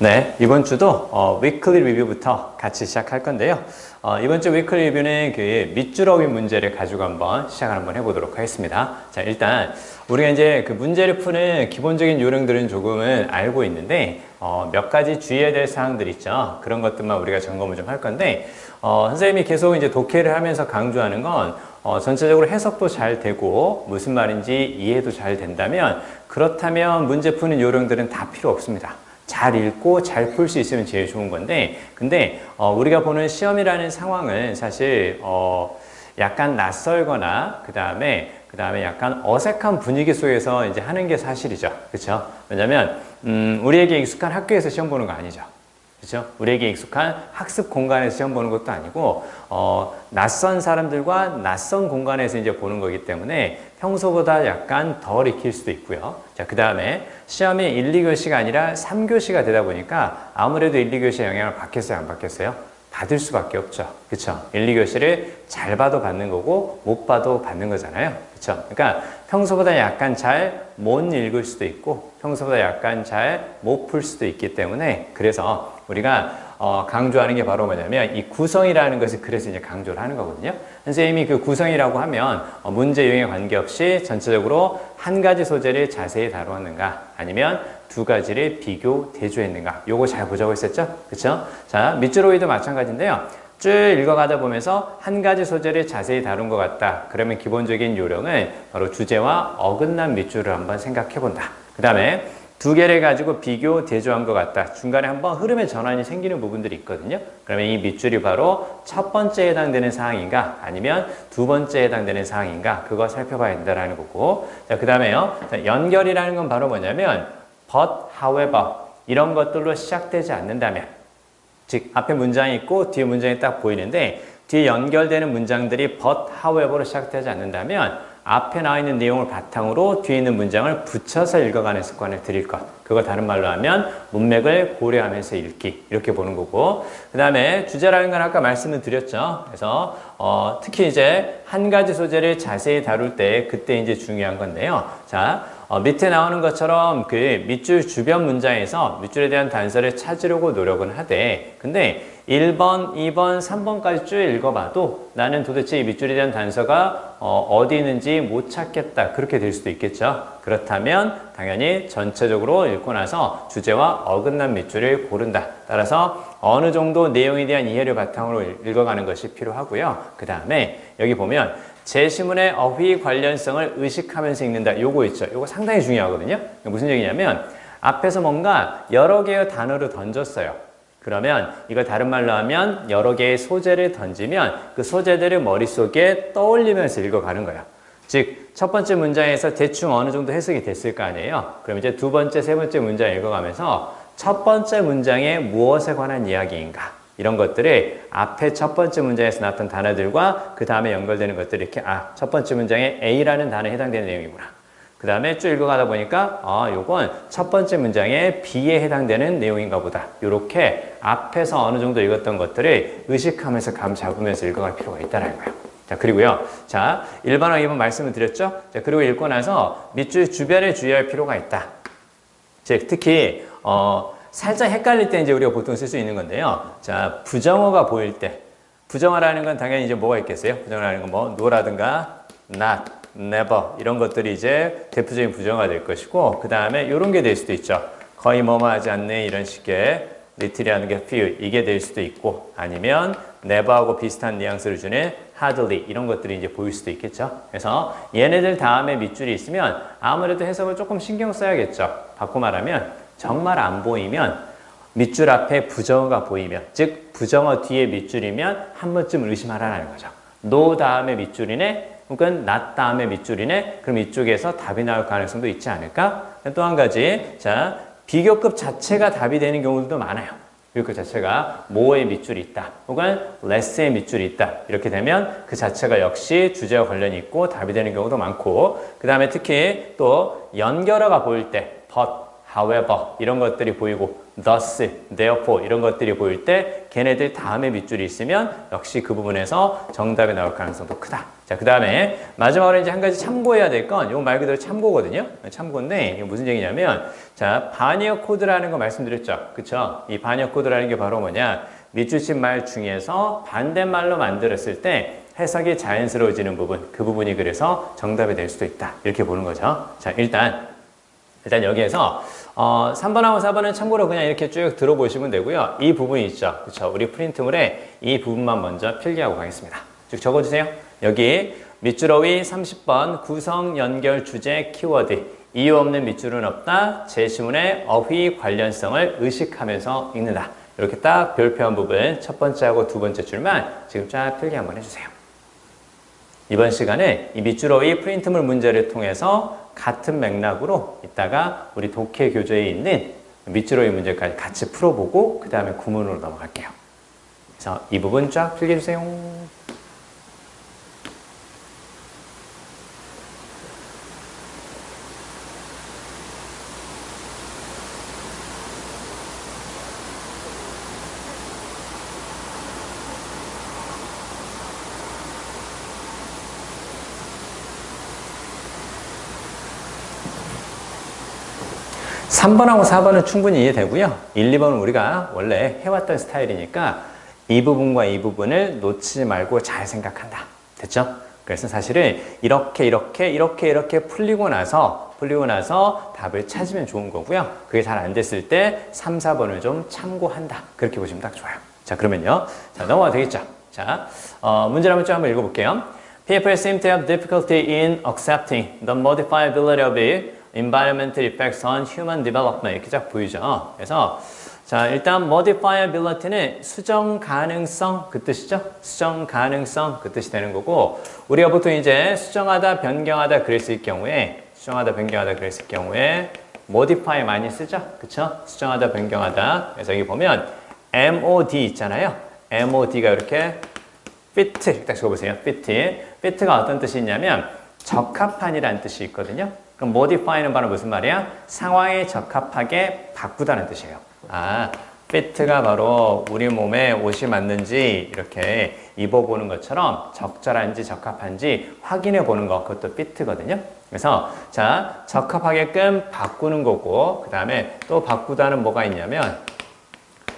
네, 이번 주도 위클리 리뷰부터 같이 시작할 건데요. 이번 주 위클리 리뷰는 그 밑줄어휘 문제를 가지고 한번 해보도록 하겠습니다. 자, 일단 우리가 이제 그 문제를 푸는 기본적인 요령들은 조금은 알고 있는데 몇 가지 주의해야 될 사항들 있죠. 그런 것들만 우리가 점검을 좀 할 건데 선생님이 계속 이제 독해를 하면서 강조하는 건 전체적으로 해석도 잘 되고 무슨 말인지 이해도 잘 된다면 그렇다면 문제 푸는 요령들은 다 필요 없습니다. 잘 읽고 잘 풀 수 있으면 제일 좋은 건데, 근데 우리가 보는 시험이라는 상황은 사실 약간 낯설거나 그 다음에 약간 어색한 분위기 속에서 이제 하는 게 사실이죠. 그렇죠? 왜냐면 우리에게 익숙한 학교에서 시험 보는 거 아니죠. 그렇죠? 우리에게 익숙한 학습 공간에서 시험 보는 것도 아니고 낯선 사람들과 낯선 공간에서 이제 보는 거기 때문에 평소보다 약간 덜 익힐 수도 있고요. 자, 그 다음에 시험이 1, 2교시가 아니라 3교시가 되다 보니까 아무래도 1, 2교시의 영향을 받겠어요, 안 받겠어요? 받을 수밖에 없죠. 그렇죠? 1, 2교시를 잘 봐도 받는 거고 못 봐도 받는 거잖아요. 그렇죠? 그러니까 평소보다 약간 잘 못 읽을 수도 있고 평소보다 약간 잘 못 풀 수도 있기 때문에 그래서 우리가 강조하는 게 바로 뭐냐면 이 구성이라는 것을 그래서 이제 강조를 하는 거거든요. 선생님이 그 구성이라고 하면 문제 유형에 관계없이 전체적으로 한 가지 소재를 자세히 다루었는가 아니면 두 가지를 비교, 대조했는가 요거 잘 보자고 했었죠? 그쵸? 자, 밑줄어휘도 마찬가지인데요. 쭉 읽어가다 보면서 한 가지 소재를 자세히 다룬 것 같다. 그러면 기본적인 요령은 바로 주제와 어긋난 밑줄을 한번 생각해 본다. 그 다음에 두 개를 가지고 비교, 대조한 것 같다. 중간에 한번 흐름의 전환이 생기는 부분들이 있거든요. 그러면 이 밑줄이 바로 첫 번째에 해당되는 사항인가 아니면 두 번째에 해당되는 사항인가 그거 살펴봐야 된다는 거고. 자, 그 다음에요. 연결이라는 건 바로 뭐냐면 but, however 이런 것들로 시작되지 않는다면 즉 앞에 문장이 있고 뒤에 문장이 딱 보이는데 뒤에 연결되는 문장들이 but, however로 시작되지 않는다면 앞에 나와 있는 내용을 바탕으로 뒤에 있는 문장을 붙여서 읽어가는 습관을 들일 것. 그거 다른 말로 하면 문맥을 고려하면서 읽기. 이렇게 보는 거고. 그 다음에 주제라는 건 아까 말씀을 드렸죠. 그래서 특히 이제 한 가지 소재를 자세히 다룰 때 그때 이제 중요한 건데요. 자, 밑에 나오는 것처럼 그 밑줄 주변 문장에서 밑줄에 대한 단서를 찾으려고 노력은 하되 근데 1번, 2번, 3번까지 쭉 읽어봐도 나는 도대체 이 밑줄에 대한 단서가 어디 있는지 못 찾겠다. 그렇게 될 수도 있겠죠. 그렇다면 당연히 전체적으로 읽고 나서 주제와 어긋난 밑줄을 고른다. 따라서 어느 정도 내용에 대한 이해를 바탕으로 읽어가는 것이 필요하고요. 그 다음에 여기 보면 제시문의 어휘 관련성을 의식하면서 읽는다. 요거 있죠. 요거 상당히 중요하거든요. 무슨 얘기냐면 앞에서 뭔가 여러 개의 단어를 던졌어요. 그러면 이걸 다른 말로 하면 여러 개의 소재를 던지면 그 소재들을 머릿속에 떠올리면서 읽어가는 거예요. 즉, 첫 번째 문장에서 대충 어느 정도 해석이 됐을 거 아니에요. 그럼 이제 두 번째, 세 번째 문장 읽어가면서 첫 번째 문장에 무엇에 관한 이야기인가 이런 것들을 앞에 첫 번째 문장에서 나왔던 단어들과 그 다음에 연결되는 것들을 이렇게 첫 번째 문장에 A라는 단어에 해당되는 내용이구나. 그 다음에 쭉 읽어가다 보니까 요건 첫 번째 문장에 B에 해당되는 내용인가 보다. 요렇게 앞에서 어느 정도 읽었던 것들을 의식하면서 감 잡으면서 읽어갈 필요가 있다는 거예요. 자, 그리고요. 자, 1번하고 2번 말씀을 드렸죠? 자, 그리고 읽고 나서 밑줄 주변에 주의할 필요가 있다. 즉, 특히 살짝 헷갈릴 때 이제 우리가 보통 쓸 수 있는 건데요. 자, 부정어가 보일 때. 부정어라는 건 당연히 이제 뭐가 있겠어요? 부정어라는 건 뭐, no라든가, not, never 이런 것들이 이제 대표적인 부정어가 될 것이고 그 다음에 이런 게 될 수도 있죠. 거의 뭐뭐 하지 않네 이런 식의 little이라는 게 few 이게 될 수도 있고 아니면 never하고 비슷한 뉘앙스를 주는 hardly 이런 것들이 이제 보일 수도 있겠죠. 그래서 얘네들 다음에 밑줄이 있으면 아무래도 해석을 조금 신경 써야겠죠. 바꿔 말하면 정말 안 보이면 밑줄 앞에 부정어가 보이면 즉 부정어 뒤에 밑줄이면 한 번쯤 의심하라는 거죠. no 다음에 밑줄이네 혹은 not 다음에 밑줄이네 그럼 이쪽에서 답이 나올 가능성도 있지 않을까? 또 한 가지 자 비교급 자체가 답이 되는 경우도 많아요. 비교급 자체가 more의 밑줄이 있다 혹은 less의 밑줄이 있다 이렇게 되면 그 자체가 역시 주제와 관련이 있고 답이 되는 경우도 많고 그 다음에 특히 또 연결어가 보일 때 but, however 이런 것들이 보이고 thus, therefore 이런 것들이 보일 때 걔네들 다음에 밑줄이 있으면 역시 그 부분에서 정답이 나올 가능성도 크다. 자, 그 다음에 마지막으로 이제 한 가지 참고해야 될 건 이거 말 그대로 참고거든요. 참고인데 이게 무슨 얘기냐면 자, 바니어 코드라는 거 말씀드렸죠. 그쵸? 이 바니어 코드라는 게 바로 뭐냐? 밑줄친 말 중에서 반대말로 만들었을 때 해석이 자연스러워지는 부분, 그 부분이 그래서 정답이 될 수도 있다. 이렇게 보는 거죠. 자, 일단 여기에서 3번하고 4번은 참고로 그냥 이렇게 쭉 들어보시면 되고요. 이 부분이 있죠. 그쵸? 우리 프린트물에 이 부분만 먼저 필기하고 가겠습니다. 쭉 적어주세요. 여기 밑줄 어휘 30번 구성, 연결, 주제, 키워드 이유 없는 밑줄은 없다. 제시문의 어휘 관련성을 의식하면서 읽는다. 이렇게 딱 별표한 부분 첫 번째하고 두 번째 줄만 지금 쫙 필기 한번 해주세요. 이번 시간에 이 밑줄 어휘 프린트물 문제를 통해서 같은 맥락으로 이따가 우리 독해 교재에 있는 밑줄 어휘 문제까지 같이 풀어보고 그 다음에 구문으로 넘어갈게요. 그래서 이 부분 쫙 필기해주세요. 3번하고 4번은 충분히 이해되고요. 1, 2번은 우리가 원래 해왔던 스타일이니까 이 부분과 이 부분을 놓치지 말고 잘 생각한다. 됐죠? 그래서 사실은 이렇게 풀리고 나서 답을 찾으면 좋은 거고요. 그게 잘 안 됐을 때 3, 4번을 좀 참고한다. 그렇게 보시면 딱 좋아요. 자, 그러면요. 자, 넘어가도 되겠죠? 자, 문제를 한번 읽어볼게요. People seem to have difficulty in accepting the modifiability of it. environmental effects on human development 이렇게 쫙 보이죠. 그래서 자, 일단 modifiability는 수정 가능성 그 뜻이죠. 수정 가능성 그 뜻이 되는 거고 우리가 보통 이제 수정하다 변경하다 그랬을 경우에 modify 많이 쓰죠. 그쵸? 수정하다 변경하다. 그래서 여기 보면 MOD 있잖아요. MOD가 이렇게 fit 딱 적어보세요. fit가 어떤 뜻이 있냐면 적합한이라는 뜻이 있거든요. 그럼 modify는 바로 무슨 말이야? 상황에 적합하게 바꾸다는 뜻이에요. fit가 바로 우리 몸에 옷이 맞는지 이렇게 입어보는 것처럼 적절한지 적합한지 확인해 보는 거 그것도 fit거든요. 그래서 자 적합하게끔 바꾸는 거고 그 다음에 또 바꾸다는 뭐가 있냐면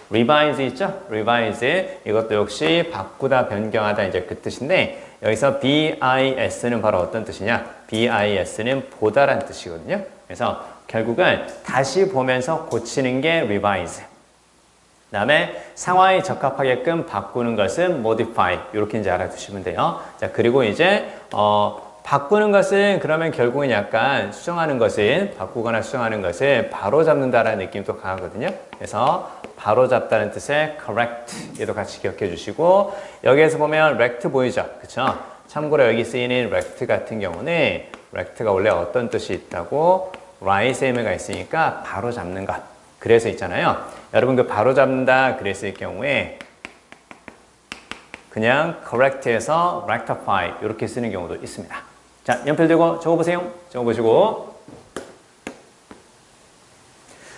revise 있죠? revise 이것도 역시 바꾸다 변경하다 이제 그 뜻인데 여기서 BIS는 바로 어떤 뜻이냐? BIS는 보다란 뜻이거든요. 그래서 결국은 다시 보면서 고치는 게 revise. 그 다음에 상황에 적합하게끔 바꾸는 것은 modify. 이렇게 이제 알아두시면 돼요. 자, 그리고 이제, 바꾸는 것은 그러면 결국은 약간 수정하는 것은, 바꾸거나 수정하는 것을 바로 잡는다라는 느낌이 또 강하거든요. 그래서 바로 잡다는 뜻의 correct. 얘도 같이 기억해 주시고, 여기에서 보면 rect 보이죠? 그쵸? 참고로 여기 쓰이는 rect 같은 경우는, rect가 원래 어떤 뜻이 있다고? right의 의미가 있으니까 바로 잡는 것. 그래서 있잖아요. 여러분 그 바로 잡는다 그랬을 경우에 그냥 correct에서 rectify 이렇게 쓰는 경우도 있습니다. 자, 연필 들고 적어보세요. 적어보시고.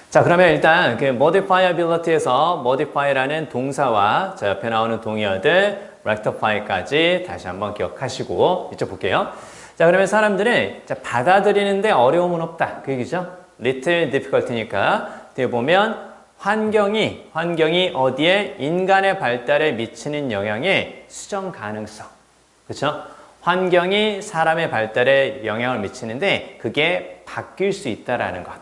자, 그러면 일단 그 modifiability에서 modify라는 동사와 자, 옆에 나오는 동의어들 rectify까지 다시 한번 기억하시고 이쪽 볼게요. 자, 그러면 사람들은 자, 받아들이는데 어려움은 없다. 그 얘기죠. little difficulty니까 뒤에 보면 환경이 어디에 인간의 발달에 미치는 영향에 수정 가능성. 그렇죠? 환경이 사람의 발달에 영향을 미치는데 그게 바뀔 수 있다라는 것.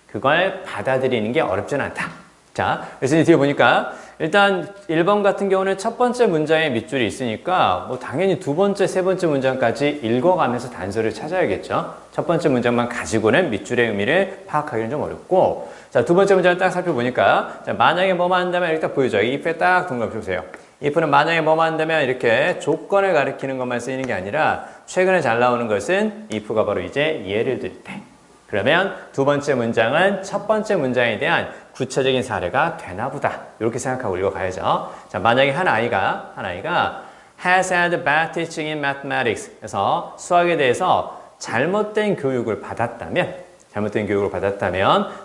그걸 받아들이는 게 어렵지는 않다. 자, 그래서 뒤에 보니까 일단 1번 같은 경우는 첫 번째 문장에 밑줄이 있으니까 뭐 당연히 두 번째, 세 번째 문장까지 읽어가면서 단서를 찾아야겠죠. 첫 번째 문장만 가지고는 밑줄의 의미를 파악하기는 좀 어렵고 자, 두 번째 문장을 딱 살펴보니까 자, 만약에 뭐만 한다면 이렇게 딱 보이죠. if에 딱 동그라미 쳐보세요. if는 만약에 뭐만 한다면 이렇게 조건을 가리키는 것만 쓰이는 게 아니라 최근에 잘 나오는 것은 if가 바로 이제 예를 들 때. 그러면 두 번째 문장은 첫 번째 문장에 대한 구체적인 사례가 되나 보다. 이렇게 생각하고 읽어가야죠. 자, 만약에 한 아이가 has had bad teaching in mathematics. 그래서 수학에 대해서 잘못된 교육을 받았다면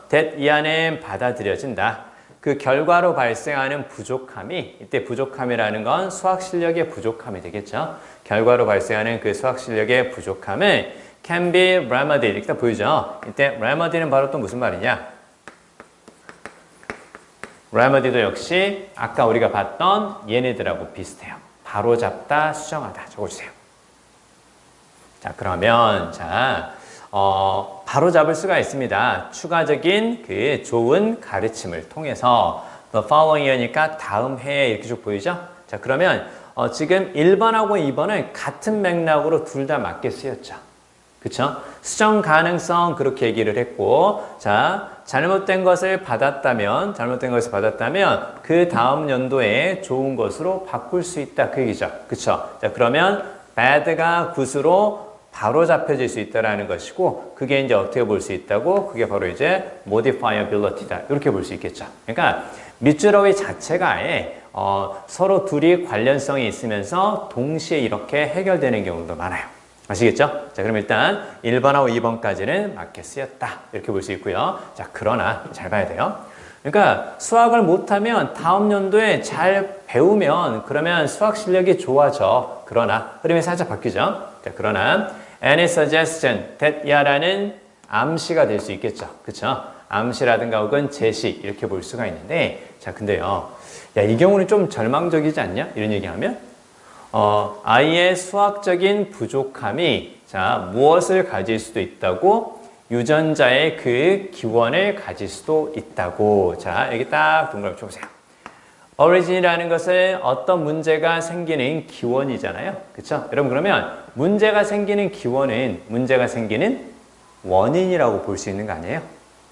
that 이 안에 받아들여진다. 그 결과로 발생하는 부족함이, 이때 부족함이라는 건 수학 실력의 부족함이 되겠죠. 결과로 발생하는 그 수학 실력의 부족함을 can be remedied. 이렇게 보이죠? 이때 remedy는 바로 또 무슨 말이냐? remedy도 역시 아까 우리가 봤던 얘네들하고 비슷해요. 바로잡다, 수정하다. 적어주세요. 자, 그러면 바로잡을 수가 있습니다. 추가적인 그 좋은 가르침을 통해서 the following year니까 다음 해에 이렇게 쭉 보이죠? 자, 그러면 지금 1번하고 2번은 같은 맥락으로 둘 다 맞게 쓰였죠. 그쵸? 수정 가능성 그렇게 얘기를 했고, 자, 잘못된 것을 받았다면 그 다음 연도에 좋은 것으로 바꿀 수 있다. 그 얘기죠. 그쵸? 자, 그러면 bad가 good으로 바로 잡혀질 수 있다라는 것이고, 그게 이제 어떻게 볼 수 있다고? 그게 바로 이제 modifiability다. 이렇게 볼 수 있겠죠. 그러니까 밑줄어휘 자체가 아예 서로 둘이 관련성이 있으면서 동시에 이렇게 해결되는 경우도 많아요. 아시겠죠? 자, 그럼 일단 1번하고 2번까지는 맞게 쓰였다. 이렇게 볼 수 있고요. 자, 그러나 잘 봐야 돼요. 그러니까 수학을 못하면 다음 연도에 잘 배우면 그러면 수학 실력이 좋아져. 그러나 흐름이 살짝 바뀌죠. 자, 그러나 any suggestion that 야라는 암시가 될 수 있겠죠. 그쵸? 암시라든가 혹은 제시 이렇게 볼 수가 있는데, 자, 근데요. 야, 이 경우는 좀 절망적이지 않냐? 이런 얘기하면 아이의 수학적인 부족함이 자, 무엇을 가질 수도 있다고? 유전자의 그 기원을 가질 수도 있다고. 자, 여기 딱 동그라미 쳐보세요. origin이라는 것은 어떤 문제가 생기는 기원이잖아요. 그쵸? 여러분, 그러면 문제가 생기는 기원은 문제가 생기는 원인이라고 볼 수 있는 거 아니에요?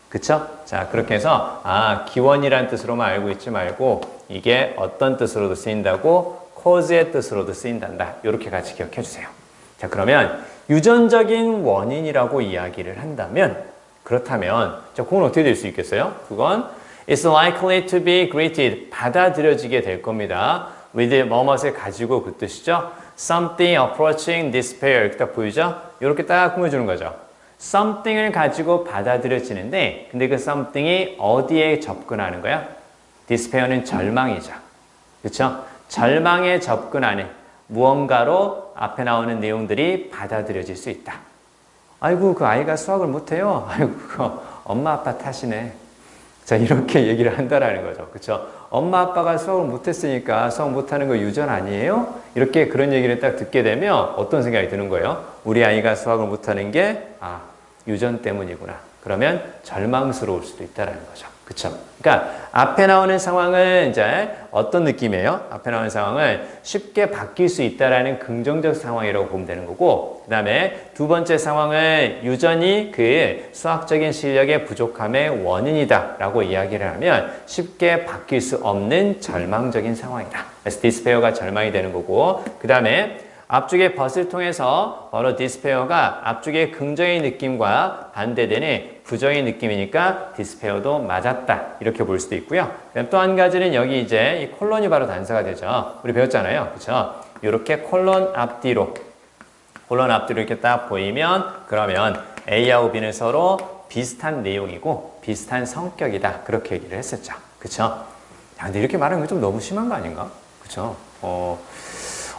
그쵸? 자, 그렇게 해서 기원이라는 뜻으로만 알고 있지 말고 이게 어떤 뜻으로도 쓰인다고? cause의 뜻으로도 쓰인단다. 이렇게 같이 기억해 주세요. 자, 그러면 유전적인 원인이라고 이야기를 한다면, 그렇다면 자, 그건 어떻게 될 수 있겠어요? 그건 is likely to be greeted, 받아들여지게 될 겁니다. with 뭐뭇을 가지고 그 뜻이죠. something approaching despair, 이렇게 딱 보이죠? 이렇게 딱 꾸며주는 거죠. something을 가지고 받아들여지는데, 근데 그 something이 어디에 접근하는 거야? despair는 절망이죠. 그렇죠? 절망에 접근하는 무언가로 앞에 나오는 내용들이 받아들여질 수 있다. 아이고, 그 아이가 수학을 못해요. 아이고, 그거 엄마 아빠 탓이네. 자, 이렇게 얘기를 한다라는 거죠. 그렇죠? 엄마 아빠가 수학을 못했으니까 수학 못하는 거 유전 아니에요? 이렇게 그런 얘기를 딱 듣게 되면 어떤 생각이 드는 거예요? 우리 아이가 수학을 못하는 게 유전 때문이구나. 그러면 절망스러울 수도 있다라는 거죠. 그쵸? 그러니까 앞에 나오는 상황은 이제 어떤 느낌이에요? 앞에 나오는 상황은 쉽게 바뀔 수 있다라는 긍정적 상황이라고 보면 되는 거고, 그 다음에 두 번째 상황은 유전이 그 수학적인 실력의 부족함의 원인이다라고 이야기를 하면 쉽게 바뀔 수 없는 절망적인 상황이다. 그래서 디스페어가 절망이 되는 거고, 그 다음에 앞쪽의 벗을 통해서 바로 디스페어가 앞쪽의 긍정의 느낌과 반대되는 부정의 느낌이니까 디스페어도 맞았다. 이렇게 볼 수도 있고요. 또 한 가지는 여기 이제 이 콜론이 바로 단서가 되죠. 우리 배웠잖아요. 그렇죠? 이렇게 콜론 앞뒤로 이렇게 딱 보이면 그러면 A하고 B는 서로 비슷한 내용이고 비슷한 성격이다. 그렇게 얘기를 했었죠. 그렇죠? 야, 근데 이렇게 말하는 건 좀 너무 심한 거 아닌가? 그렇죠?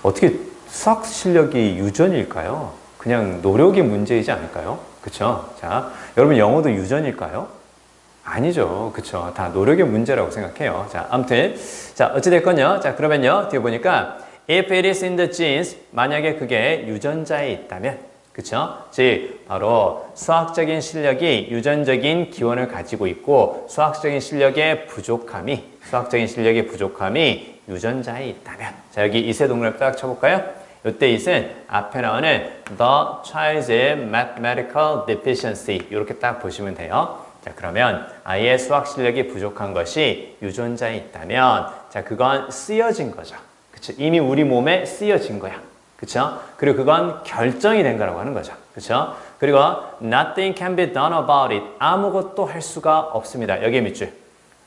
어떻게 수학 실력이 유전일까요? 그냥 노력이 문제이지 않을까요? 그쵸? 자, 여러분 영어도 유전일까요? 아니죠. 그쵸? 다 노력의 문제라고 생각해요. 자, 아무튼. 자, 어찌됐건요. 자, 그러면요. 뒤에 보니까 if it is in the genes, 만약에 그게 유전자에 있다면, 그쵸? 즉, 바로 수학적인 실력이 유전적인 기원을 가지고 있고 수학적인 실력의 부족함이 유전자에 있다면. 자, 여기 이세 동그라미 딱 쳐볼까요? 이때 이은 앞에 나오는 the child's mathematical deficiency 이렇게 딱 보시면 돼요. 자, 그러면 아이의 수학 실력이 부족한 것이 유전자에 있다면 자, 그건 쓰여진 거죠. 그쵸? 이미 우리 몸에 쓰여진 거야. 그쵸? 그리고 그건 결정이 된 거라고 하는 거죠. 그쵸? 그리고 nothing can be done about it. 아무것도 할 수가 없습니다. 여기에 밑줄.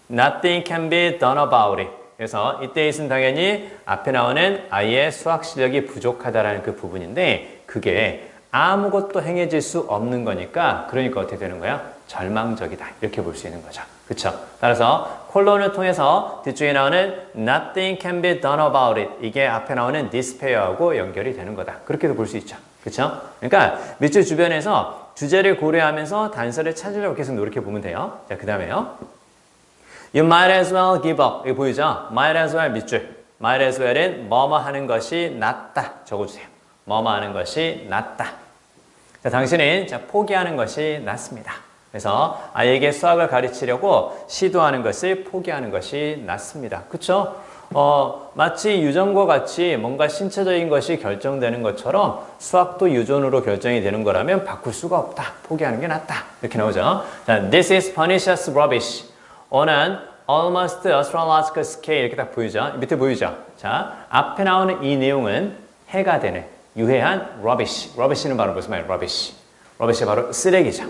nothing can be done about it. 그래서 이때 있은 당연히 앞에 나오는 아이의 수학 실력이 부족하다라는 그 부분인데 그게 아무것도 행해질 수 없는 거니까 그러니까 어떻게 되는 거야? 절망적이다. 이렇게 볼 수 있는 거죠. 그쵸? 따라서 콜론을 통해서 뒤쪽에 나오는 nothing can be done about it. 이게 앞에 나오는 despair하고 연결이 되는 거다. 그렇게도 볼 수 있죠. 그쵸? 그러니까 밑줄 주변에서 주제를 고려하면서 단서를 찾으려고 계속 노력해 보면 돼요. 자, 그 다음에요. You might as well give up. 여기 보이죠? might as well 밑줄. might as well은 뭐뭐 하는 것이 낫다. 적어주세요. 뭐뭐 하는 것이 낫다. 자, 당신은 포기하는 것이 낫습니다. 그래서 아이에게 수학을 가르치려고 시도하는 것을 포기하는 것이 낫습니다. 그쵸? 마치 유전과 같이 뭔가 신체적인 것이 결정되는 것처럼 수학도 유전으로 결정이 되는 거라면 바꿀 수가 없다. 포기하는 게 낫다. 이렇게 나오죠. 자, This is pernicious rubbish on an almost astrological scale. 이렇게 딱 보이죠? 밑에 보이죠? 자, 앞에 나오는 이 내용은 해가 되는 유해한 rubbish. rubbish는 바로 무슨 말이에요? rubbish. rubbish이 바로 쓰레기죠.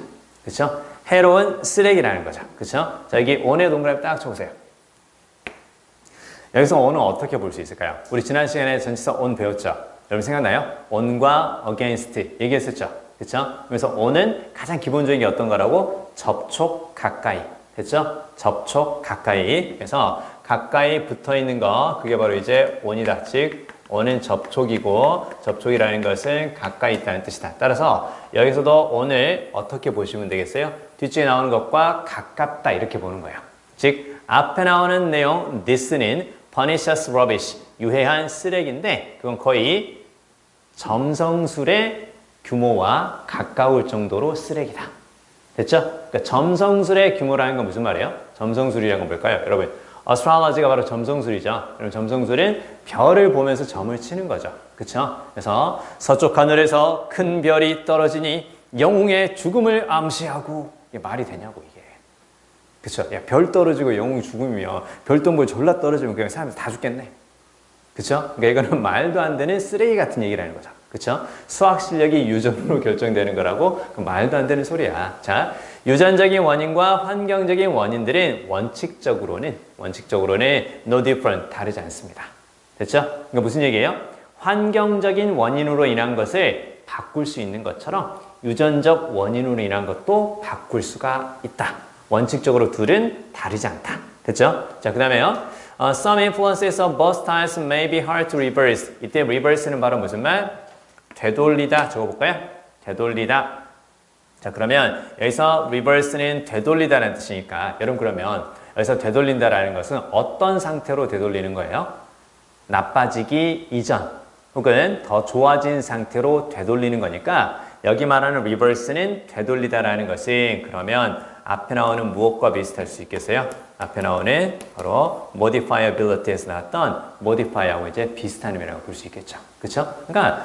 그쵸? 해로운 쓰레기라는 거죠. 그쵸? 자, 여기 on의 동그라미 딱 쳐보세요. 여기서 on은 어떻게 볼 수 있을까요? 우리 지난 시간에 전치사 on 배웠죠? 여러분 생각나요? on과 against 얘기했었죠? 그쵸? 그래서 on은 가장 기본적인 게 어떤 거라고? 접촉 가까이. 됐죠? 접촉 가까이. 그래서 가까이 붙어 있는 거, 그게 바로 이제 on이다. 즉, on은 접촉이고, 접촉이라는 것은 가까이 있다는 뜻이다. 따라서 여기서도 on을 어떻게 보시면 되겠어요? 뒤쪽에 나오는 것과 가깝다. 이렇게 보는 거예요. 즉, 앞에 나오는 내용, this는 pernicious rubbish, 유해한 쓰레기인데, 그건 거의 점성술의 규모와 가까울 정도로 쓰레기다. 됐죠? 그러니까 점성술의 규모라는 건 무슨 말이에요? 점성술이라는 건 뭘까요? 여러분, astrology가 바로 점성술이죠. 여러분, 점성술은 별을 보면서 점을 치는 거죠. 그쵸? 그래서 서쪽 하늘에서 큰 별이 떨어지니 영웅의 죽음을 암시하고, 이게 말이 되냐고, 이게. 그쵸? 야, 별 떨어지고 영웅 죽음이면 별똥별 졸라 떨어지면 그냥 사람들 다 죽겠네. 그쵸? 그러니까 이거는 말도 안 되는 쓰레기 같은 얘기라는 거죠. 그쵸? 수학 실력이 유전으로 결정되는 거라고 그 말도 안 되는 소리야. 자, 유전적인 원인과 환경적인 원인들은 원칙적으로는 no different, 다르지 않습니다. 됐죠? 그러니까 무슨 얘기예요? 환경적인 원인으로 인한 것을 바꿀 수 있는 것처럼 유전적 원인으로 인한 것도 바꿀 수가 있다. 원칙적으로 둘은 다르지 않다. 됐죠? 자, 그 다음에요. Some influences of both styles may be hard to reverse. 이때 reverse는 바로 무슨 말? 되돌리다. 적어볼까요? 되돌리다. 자, 그러면 여기서 reverse는 되돌리다라는 뜻이니까 여러분 그러면 여기서 되돌린다라는 것은 어떤 상태로 되돌리는 거예요? 나빠지기 이전 혹은 더 좋아진 상태로 되돌리는 거니까 여기 말하는 reverse는 되돌리다라는 것은 그러면 앞에 나오는 무엇과 비슷할 수 있겠어요? 앞에 나오는 바로 modifiability에서 나왔던 modify하고 이제 비슷한 의미라고 볼 수 있겠죠. 그렇죠? 그러니까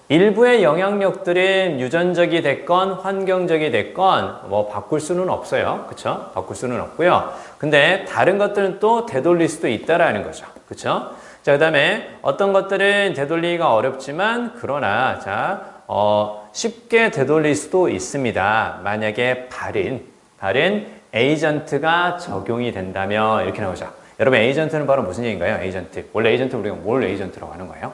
일부의 영향력들은 유전적이 됐건 환경적이 됐건 뭐 바꿀 수는 없어요. 그렇죠? 바꿀 수는 없고요. 근데 다른 것들은 또 되돌릴 수도 있다라는 거죠. 그렇죠? 자, 그다음에 어떤 것들은 되돌리기가 어렵지만 그러나 자, 쉽게 되돌릴 수도 있습니다. 만약에 다른 에이전트가 적용이 된다면 이렇게 나오죠. 여러분 에이전트는 바로 무슨 얘기인가요? 에이전트. 원래 에이전트 우리가 뭘 에이전트라고 하는 거예요?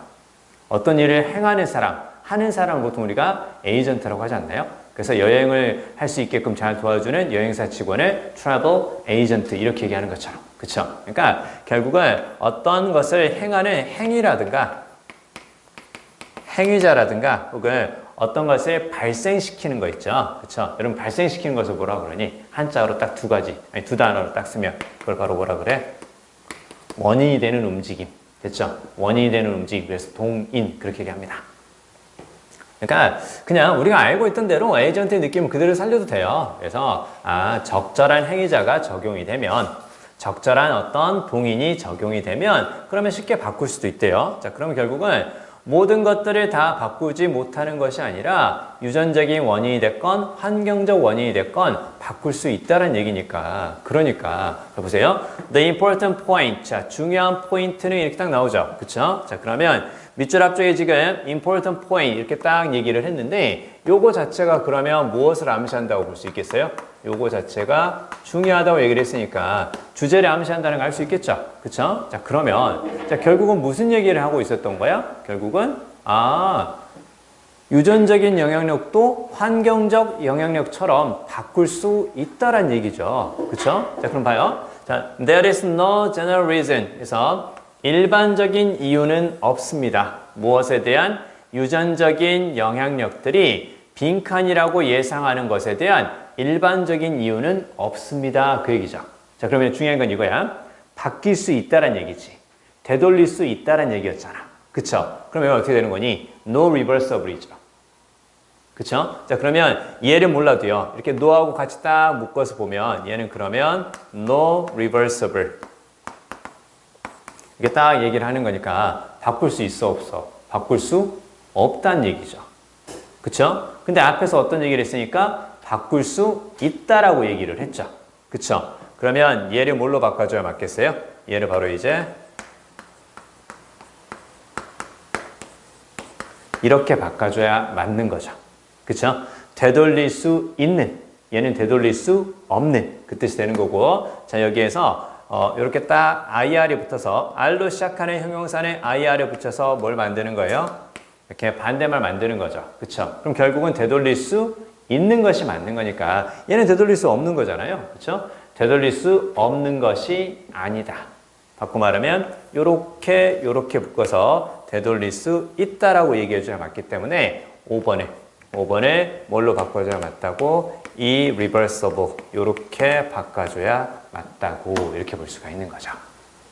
어떤 일을 행하는 사람, 하는 사람을 보통 우리가 에이전트라고 하지 않나요? 그래서 여행을 할 수 있게끔 잘 도와주는 여행사 직원을 travel agent 이렇게 얘기하는 것처럼. 그렇죠? 그러니까 결국은 어떤 것을 행하는 행위자라든가 혹은 어떤 것을 발생시키는 거 있죠. 그렇죠? 여러분 발생시키는 것을 뭐라 그러니? 한자어로 딱 두 가지, 아니 두 단어로 딱 쓰면 그걸 바로 뭐라 그래? 원인이 되는 움직임. 됐죠? 원인이 되는 움직임. 그래서 동인 그렇게 얘기합니다. 그러니까 그냥 우리가 알고 있던 대로 에이전트의 느낌을 그대로 살려도 돼요. 그래서 적절한 행위자가 적용이 되면 적절한 어떤 동인이 적용이 되면 그러면 쉽게 바꿀 수도 있대요. 자, 그러면 결국은 모든 것들을 다 바꾸지 못하는 것이 아니라 유전적인 원인이 됐건 환경적 원인이 됐건 바꿀 수 있다는 얘기니까. 그러니까 보세요. The important point. 자, 중요한 포인트는 이렇게 딱 나오죠. 그쵸? 자, 그러면 밑줄 앞쪽에 지금 important point 이렇게 딱 얘기를 했는데 요거 자체가 그러면 무엇을 암시한다고 볼 수 있겠어요? 요거 자체가 중요하다고 얘기를 했으니까 주제를 암시한다는 걸 알 수 있겠죠? 그쵸? 자, 그러면 자, 결국은 무슨 얘기를 하고 있었던 거야? 결국은 유전적인 영향력도 환경적 영향력처럼 바꿀 수 있다란 얘기죠. 그쵸? 자, 그럼 봐요. 자, there is no general reason. 그래서 일반적인 이유는 없습니다. 무엇에 대한 유전적인 영향력들이 빈칸이라고 예상하는 것에 대한 일반적인 이유는 없습니다. 그 얘기죠. 자, 그러면 중요한 건 이거야. 바뀔 수 있다란 얘기지. 되돌릴 수 있다란 얘기였잖아. 그쵸? 그러면 어떻게 되는 거니? No reversible이죠. 그쵸? 자, 그러면 얘를 몰라도요. 이렇게 no하고 같이 딱 묶어서 보면 얘는 그러면 no reversible. 이게 딱 얘기를 하는 거니까 바꿀 수 있어, 없어? 바꿀 수 없다는 얘기죠. 그쵸? 근데 앞에서 어떤 얘기를 했으니까 바꿀 수 있다라고 얘기를 했죠. 그쵸? 그러면 얘를 뭘로 바꿔줘야 맞겠어요? 얘를 바로 이제 이렇게 바꿔줘야 맞는 거죠. 그쵸? 되돌릴 수 있는, 얘는 되돌릴 수 없는 그 뜻이 되는 거고, 자, 여기에서 이렇게 딱 IR이 붙어서 R로 시작하는 형용사에 IR을 붙여서 뭘 만드는 거예요? 이렇게 반대말 만드는 거죠. 그쵸? 그럼 결국은 되돌릴 수 있는 것이 맞는 거니까 얘는 되돌릴 수 없는 거잖아요. 그쵸? 되돌릴 수 없는 것이 아니다. 바꿔 말하면 요렇게 묶어서 되돌릴 수 있다라고 얘기해줘야 맞기 때문에 5번에 뭘로 바꿔줘야 맞다고? irreversible 요렇게 바꿔줘야 맞다고 이렇게 볼 수가 있는 거죠.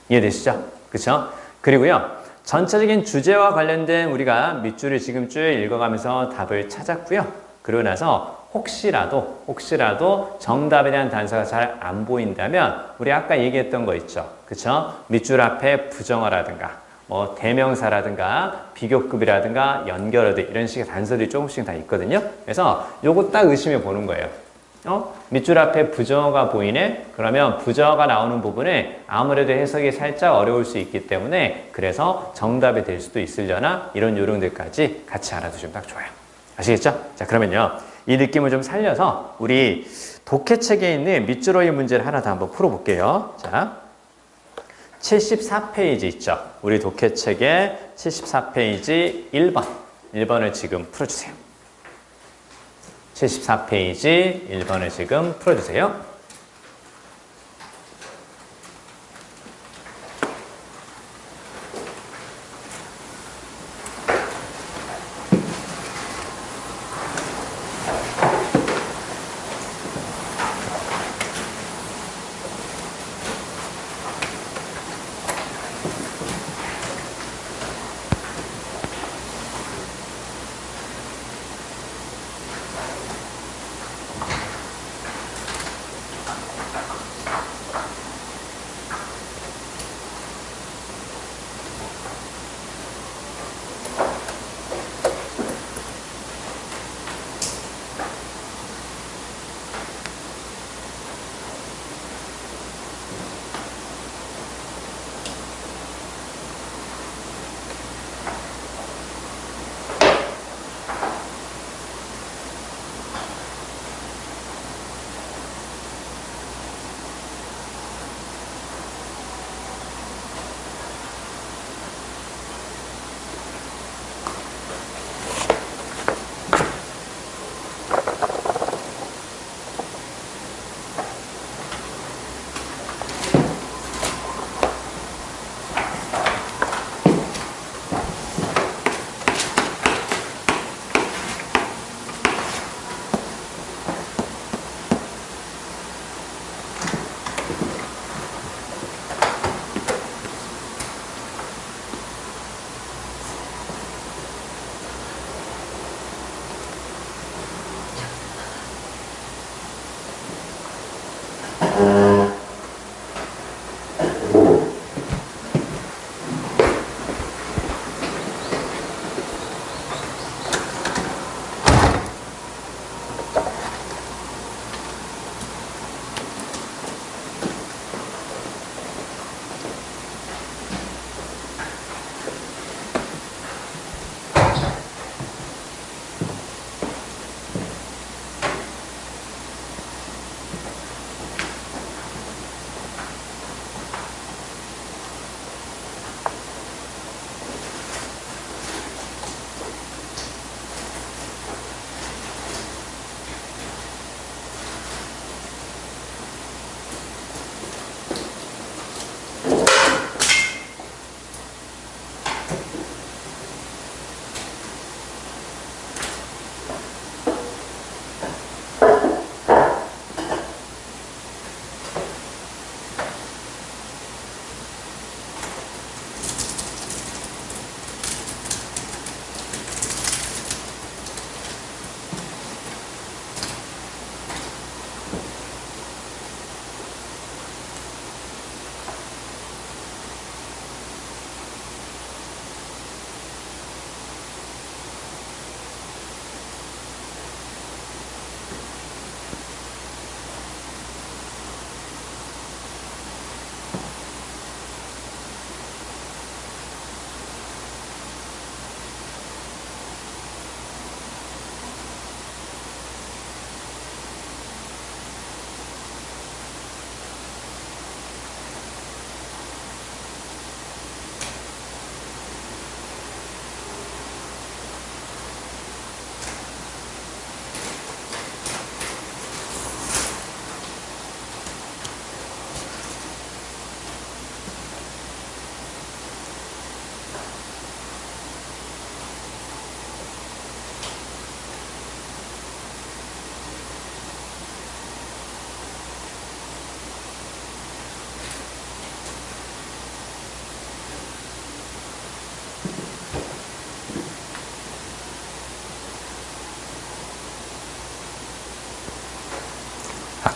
이해되시죠? 그쵸? 그리고요. 전체적인 주제와 관련된 우리가 밑줄을 지금 쭉 읽어가면서 답을 찾았고요. 그러고 나서 혹시라도 정답에 대한 단서가 잘 안 보인다면 우리 아까 얘기했던 거 있죠. 그쵸? 밑줄 앞에 부정어라든가 뭐 대명사라든가 비교급이라든가 연결어들 이런 식의 단서들이 조금씩 다 있거든요. 그래서 요거 딱 의심해 보는 거예요. 밑줄 앞에 부정어가 보이네? 그러면 부정어가 나오는 부분에 아무래도 해석이 살짝 어려울 수 있기 때문에 그래서 정답이 될 수도 있으려나 이런 요령들까지 같이 알아두시면 딱 좋아요. 아시겠죠? 자, 그러면요. 이 느낌을 좀 살려서 우리 독해책에 있는 밑줄어의 문제를 하나 더 한번 풀어볼게요. 자, 74페이지 있죠? 우리 독해책의 74페이지 1번. 1번을 지금 풀어주세요. 74페이지 1번을 지금 풀어주세요.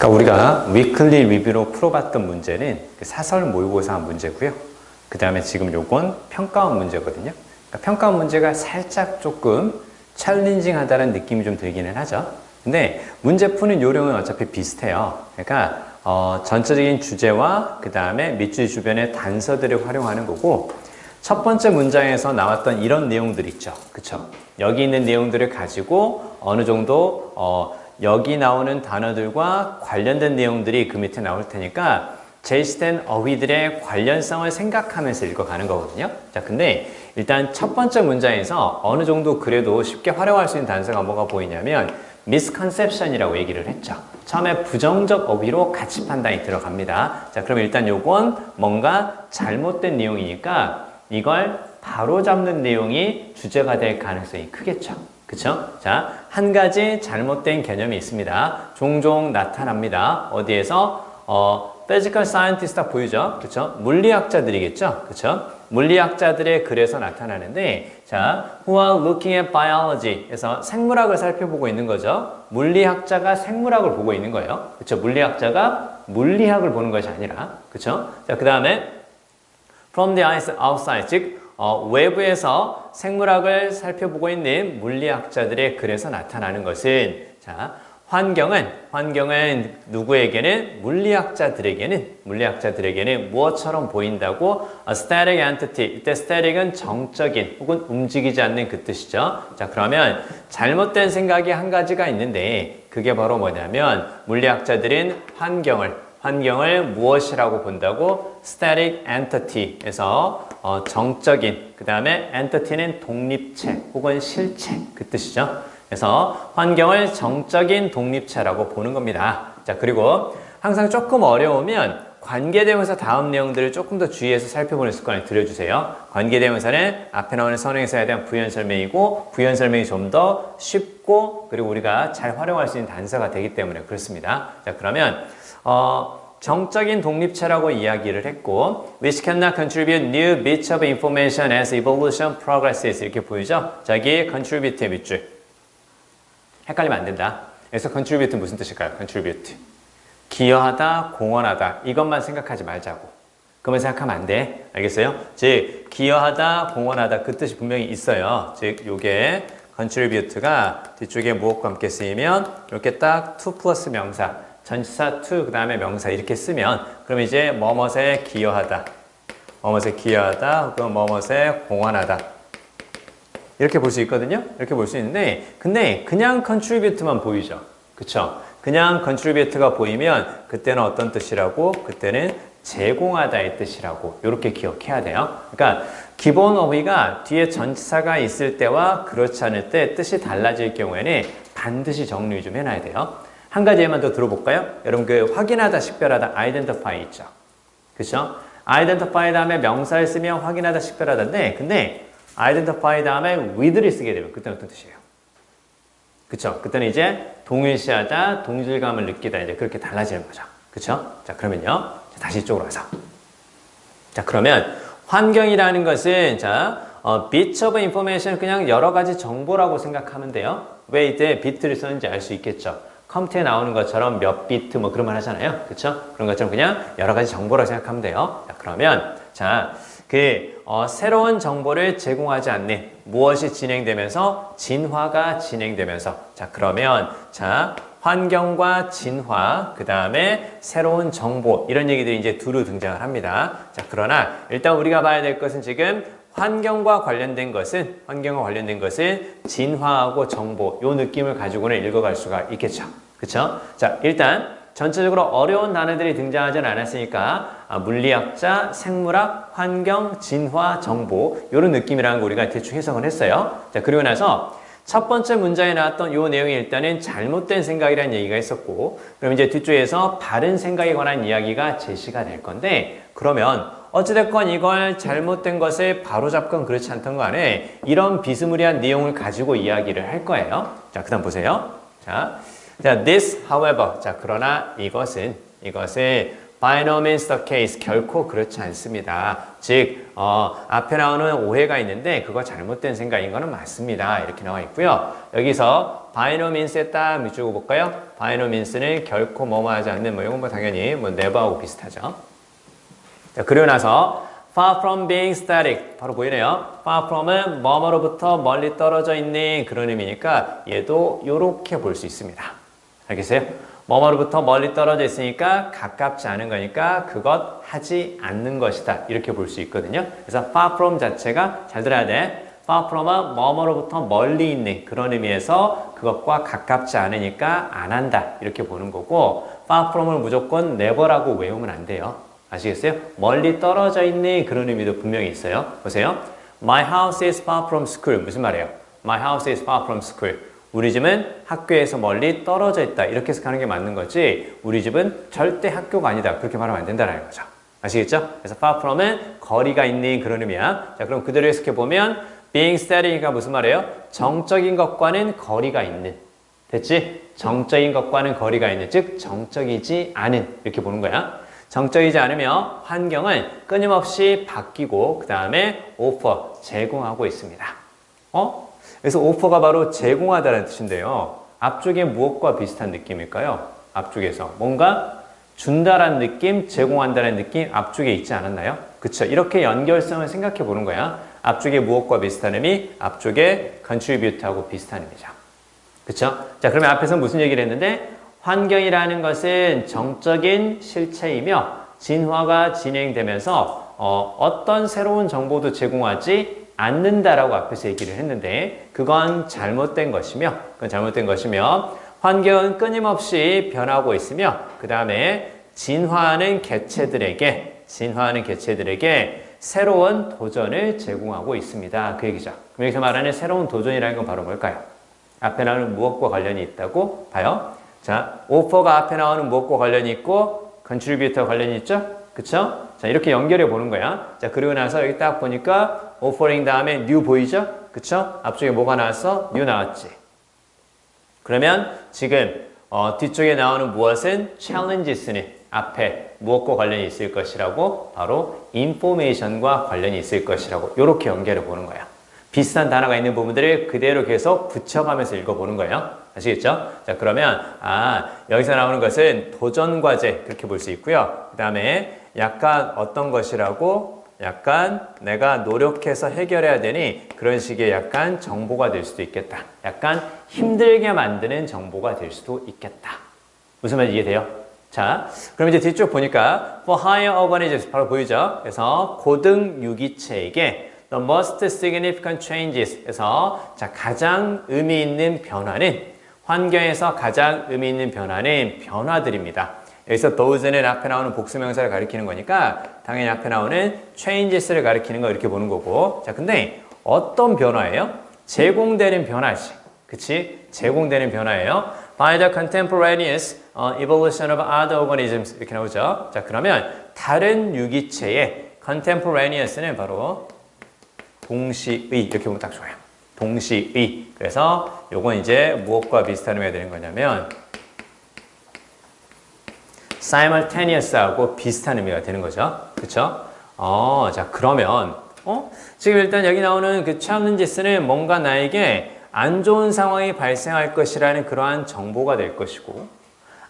아까 우리가 위클리 리뷰로 풀어봤던 문제는 사설 모의고사 문제고요. 그 다음에 지금 요건 평가원 문제거든요. 그러니까 평가원 문제가 살짝 조금 챌린징하다는 느낌이 좀 들기는 하죠. 근데 문제 푸는 요령은 어차피 비슷해요. 그러니까 전체적인 주제와 그 다음에 밑줄 주변의 단서들을 활용하는 거고, 첫 번째 문장에서 나왔던 이런 내용들 있죠. 그쵸? 여기 있는 내용들을 가지고 어느 정도 여기 나오는 단어들과 관련된 내용들이 그 밑에 나올 테니까 제시된 어휘들의 관련성을 생각하면서 읽어가는 거거든요. 자, 근데 일단 첫 번째 문장에서 어느 정도 그래도 쉽게 활용할 수 있는 단서가 뭐가 보이냐면 misconception이라고 얘기를 했죠. 처음에 부정적 어휘로 가치 판단이 들어갑니다. 자, 그럼 일단 요건 뭔가 잘못된 내용이니까 이걸 바로잡는 내용이 주제가 될 가능성이 크겠죠. 그쵸? 자, 한 가지 잘못된 개념이 있습니다. 종종 나타납니다. 어디에서? physical scientist 딱 보이죠? 그쵸? 물리학자들이겠죠? 그쵸? 물리학자들의 글에서 나타나는데, 자, who are looking at biology 에서 생물학을 살펴보고 있는 거죠. 물리학자가 생물학을 보고 있는 거예요. 그쵸? 물리학자가 물리학을 보는 것이 아니라, 그쵸? 자, 그 다음에 from the outside, 즉, 외부에서 생물학을 살펴보고 있는 물리학자들의 글에서 나타나는 것은, 자, 환경은 누구에게는? 물리학자들에게는 무엇처럼 보인다고? static entity. 이때 static은 정적인 혹은 움직이지 않는 그 뜻이죠. 자, 그러면 잘못된 생각이 한 가지가 있는데 그게 바로 뭐냐면 물리학자들은 환경을 무엇이라고 본다고? static entity에서 정적인, 그 다음에 entity는 독립체 혹은 실체 그 뜻이죠. 그래서 환경을 정적인 독립체라고 보는 겁니다. 자, 그리고 항상 조금 어려우면 관계대명사 다음 내용들을 조금 더 주의해서 살펴보는 습관을 들여주세요. 관계대명사는 앞에 나오는 선행사에 대한 부연 설명이고 부연 설명이 좀 더 쉽고 그리고 우리가 잘 활용할 수 있는 단서가 되기 때문에 그렇습니다. 자, 그러면 정적인 독립체라고 이야기를 했고 which cannot contribute new bits of information as evolution progresses 이렇게 보이죠? 자, 여기 contribute의 밑줄 헷갈리면 안 된다. 그래서 contribute 무슨 뜻일까요? contribute. 기여하다, 공헌하다. 이것만 생각하지 말자고. 그것만 생각하면 안 돼. 알겠어요? 즉, 기여하다, 공헌하다. 그 뜻이 분명히 있어요. 즉, 요게 contribute가 뒤쪽에 무엇과 함께 쓰이면 이렇게 딱 to 플러스 명사, 전치사 to 그 다음에 명사 이렇게 쓰면 그럼 이제 뭐뭇에 기여하다. 뭐뭇에 기여하다 혹은 뭐뭇에 공헌하다. 이렇게 볼 수 있거든요. 이렇게 볼 수 있는데 근데 그냥 contribute만 보이죠. 그쵸? 그냥 contribute가 보이면 그때는 어떤 뜻이라고? 그때는 제공하다의 뜻이라고 이렇게 기억해야 돼요. 그러니까 기본 어휘가 뒤에 전치사가 있을 때와 그렇지 않을 때 뜻이 달라질 경우에는 반드시 정리 좀 해놔야 돼요. 한 가지 예만 더 들어볼까요? 여러분 그 확인하다, 식별하다, identify 있죠. 그쵸? identify 다음에 명사를 쓰면 확인하다, 식별하다인데 근데 identify 다음에 with를 쓰게 되면 그때는 어떤 뜻이에요? 그쵸? 그때는 이제 동일시하다, 동질감을 느끼다 이제 그렇게 달라지는 거죠. 그쵸? 자, 그러면요. 다시 이쪽으로 와서. 자, 그러면 환경이라는 것은 자, bits of information 그냥 여러 가지 정보라고 생각하면 돼요. 왜 이때 비트를 썼는지 알 수 있겠죠. 컴퓨터에 나오는 것처럼 몇 비트 뭐 그런 말 하잖아요. 그쵸? 그런 것처럼 그냥 여러 가지 정보라고 생각하면 돼요. 자, 그러면 자, 새로운 정보를 제공하지 않는 무엇이 진행되면서 진화가 진행되면서 자 그러면 자 환경과 진화 그 다음에 새로운 정보 이런 얘기들이 이제 두루 등장을 합니다. 자 그러나 일단 우리가 봐야 될 것은 지금 환경과 관련된 것은 진화하고 정보 요 느낌을 가지고는 읽어갈 수가 있겠죠. 그쵸? 자 일단 전체적으로 어려운 단어들이 등장하지 않았으니까 물리학자, 생물학, 환경, 진화, 정보 이런 느낌이라는 거 우리가 대충 해석을 했어요. 자 그리고 나서 첫 번째 문장에 나왔던 이 내용이 일단은 잘못된 생각이라는 얘기가 있었고 그럼 이제 뒤쪽에서 바른 생각에 관한 이야기가 제시가 될 건데 그러면 어찌됐건 이걸 잘못된 것을 바로잡건 그렇지 않던 간에 이런 비스무리한 내용을 가지고 이야기를 할 거예요. 자 그 다음 보세요. 자, this, however. 자, 그러나 이것은 by no means the case. 결코 그렇지 않습니다. 즉, 앞에 나오는 오해가 있는데 그거 잘못된 생각인 거는 맞습니다. 이렇게 나와 있고요. 여기서 by no means에 딱 밑줄 볼까요? by no means는 결코 뭐뭐 하지 않는 뭐 이건 뭐 당연히 뭐 never하고 비슷하죠. 자, 그리고 나서 far from being static 바로 보이네요. far from은 뭐뭐로부터 멀리 떨어져 있는 그런 의미니까 얘도 이렇게 볼 수 있습니다. 알겠어요? 뭐뭐로부터 멀리 떨어져 있으니까 가깝지 않은 거니까 그것 하지 않는 것이다 이렇게 볼 수 있거든요. 그래서 far from 자체가 잘 들어야 돼. far from은 뭐뭐로부터 멀리 있는 그런 의미에서 그것과 가깝지 않으니까 안 한다 이렇게 보는 거고 far from을 무조건 never라고 외우면 안 돼요. 아시겠어요? 멀리 떨어져 있는 그런 의미도 분명히 있어요. 보세요. My house is far from school. 무슨 말이에요? My house is far from school. 우리 집은 학교에서 멀리 떨어져 있다. 이렇게 해서 가는 게 맞는 거지 우리 집은 절대 학교가 아니다. 그렇게 말하면 안 된다는 거죠. 아시겠죠? 그래서 far from은 거리가 있는 그런 의미야. 자, 그럼 그대로 해석해 보면 being static이가 무슨 말이에요? 정적인 것과는 거리가 있는. 됐지? 정적인 것과는 거리가 있는. 즉 정적이지 않은. 이렇게 보는 거야. 정적이지 않으며 환경은 끊임없이 바뀌고 그 다음에 오퍼, 제공하고 있습니다. 그래서 오퍼가 바로 제공하다는 뜻인데요. 앞쪽에 무엇과 비슷한 느낌일까요? 앞쪽에서 뭔가 준다라는 느낌, 제공한다는 느낌 앞쪽에 있지 않았나요? 그쵸? 이렇게 연결성을 생각해 보는 거야. 앞쪽에 무엇과 비슷한 의미, 앞쪽에 contribute하고 비슷한 의미죠. 그쵸? 자, 그러면 앞에서 무슨 얘기를 했는데 환경이라는 것은 정적인 실체이며 진화가 진행되면서 어떤 새로운 정보도 제공하지 않는다라고 앞에서 얘기를 했는데 그건 잘못된 것이며 환경은 끊임없이 변하고 있으며 그 다음에 진화하는 개체들에게 새로운 도전을 제공하고 있습니다. 그 얘기죠. 그럼 여기서 말하는 새로운 도전이라는 건 바로 뭘까요? 앞에 나오는 무엇과 관련이 있다고 봐요. 자, 오퍼가 앞에 나오는 무엇과 관련이 있고 contributor 관련이 있죠? 그쵸? 자, 이렇게 연결해 보는 거야. 자, 그리고 나서 여기 딱 보니까 offering 다음에 new 보이죠? 그쵸? 앞쪽에 뭐가 나왔어? new 나왔지. 그러면 지금 뒤쪽에 나오는 무엇은 challenges는 앞에 무엇과 관련이 있을 것이라고 바로 information과 관련이 있을 것이라고 이렇게 연결해 보는 거야. 비슷한 단어가 있는 부분들을 그대로 계속 붙여가면서 읽어보는 거예요. 아시겠죠? 자, 그러면 여기서 나오는 것은 도전과제 그렇게 볼 수 있고요. 그 다음에 약간 어떤 것이라고 약간 내가 노력해서 해결해야 되니 그런 식의 약간 정보가 될 수도 있겠다. 약간 힘들게 만드는 정보가 될 수도 있겠다. 무슨 말인지 이해돼요? 자, 그럼 이제 뒤쪽 보니까 for higher organisms 바로 보이죠? 그래서 고등 유기체에게 the most significant changes 에서 자, 가장 의미 있는 변화는 환경에서 가장 의미 있는 변화는 변화들입니다. 여기서 those는 앞에 나오는 복수명사를 가리키는 거니까 당연히 앞에 나오는 changes를 가리키는 거 이렇게 보는 거고 자, 근데 어떤 변화예요? 제공되는 변화지. 그치? 제공되는 변화예요. By the contemporaneous evolution of other organisms 이렇게 나오죠. 자, 그러면 다른 유기체의 contemporaneous는 바로 동시의 이렇게 보면 딱 좋아요. 동시의. 그래서 요건 이제 무엇과 비슷한 의미가 되는 거냐면 simultaneous하고 비슷한 의미가 되는 거죠. 그쵸? 자, 그러면 지금 일단 여기 나오는 그 challenges는 뭔가 나에게 안 좋은 상황이 발생할 것이라는 그러한 정보가 될 것이고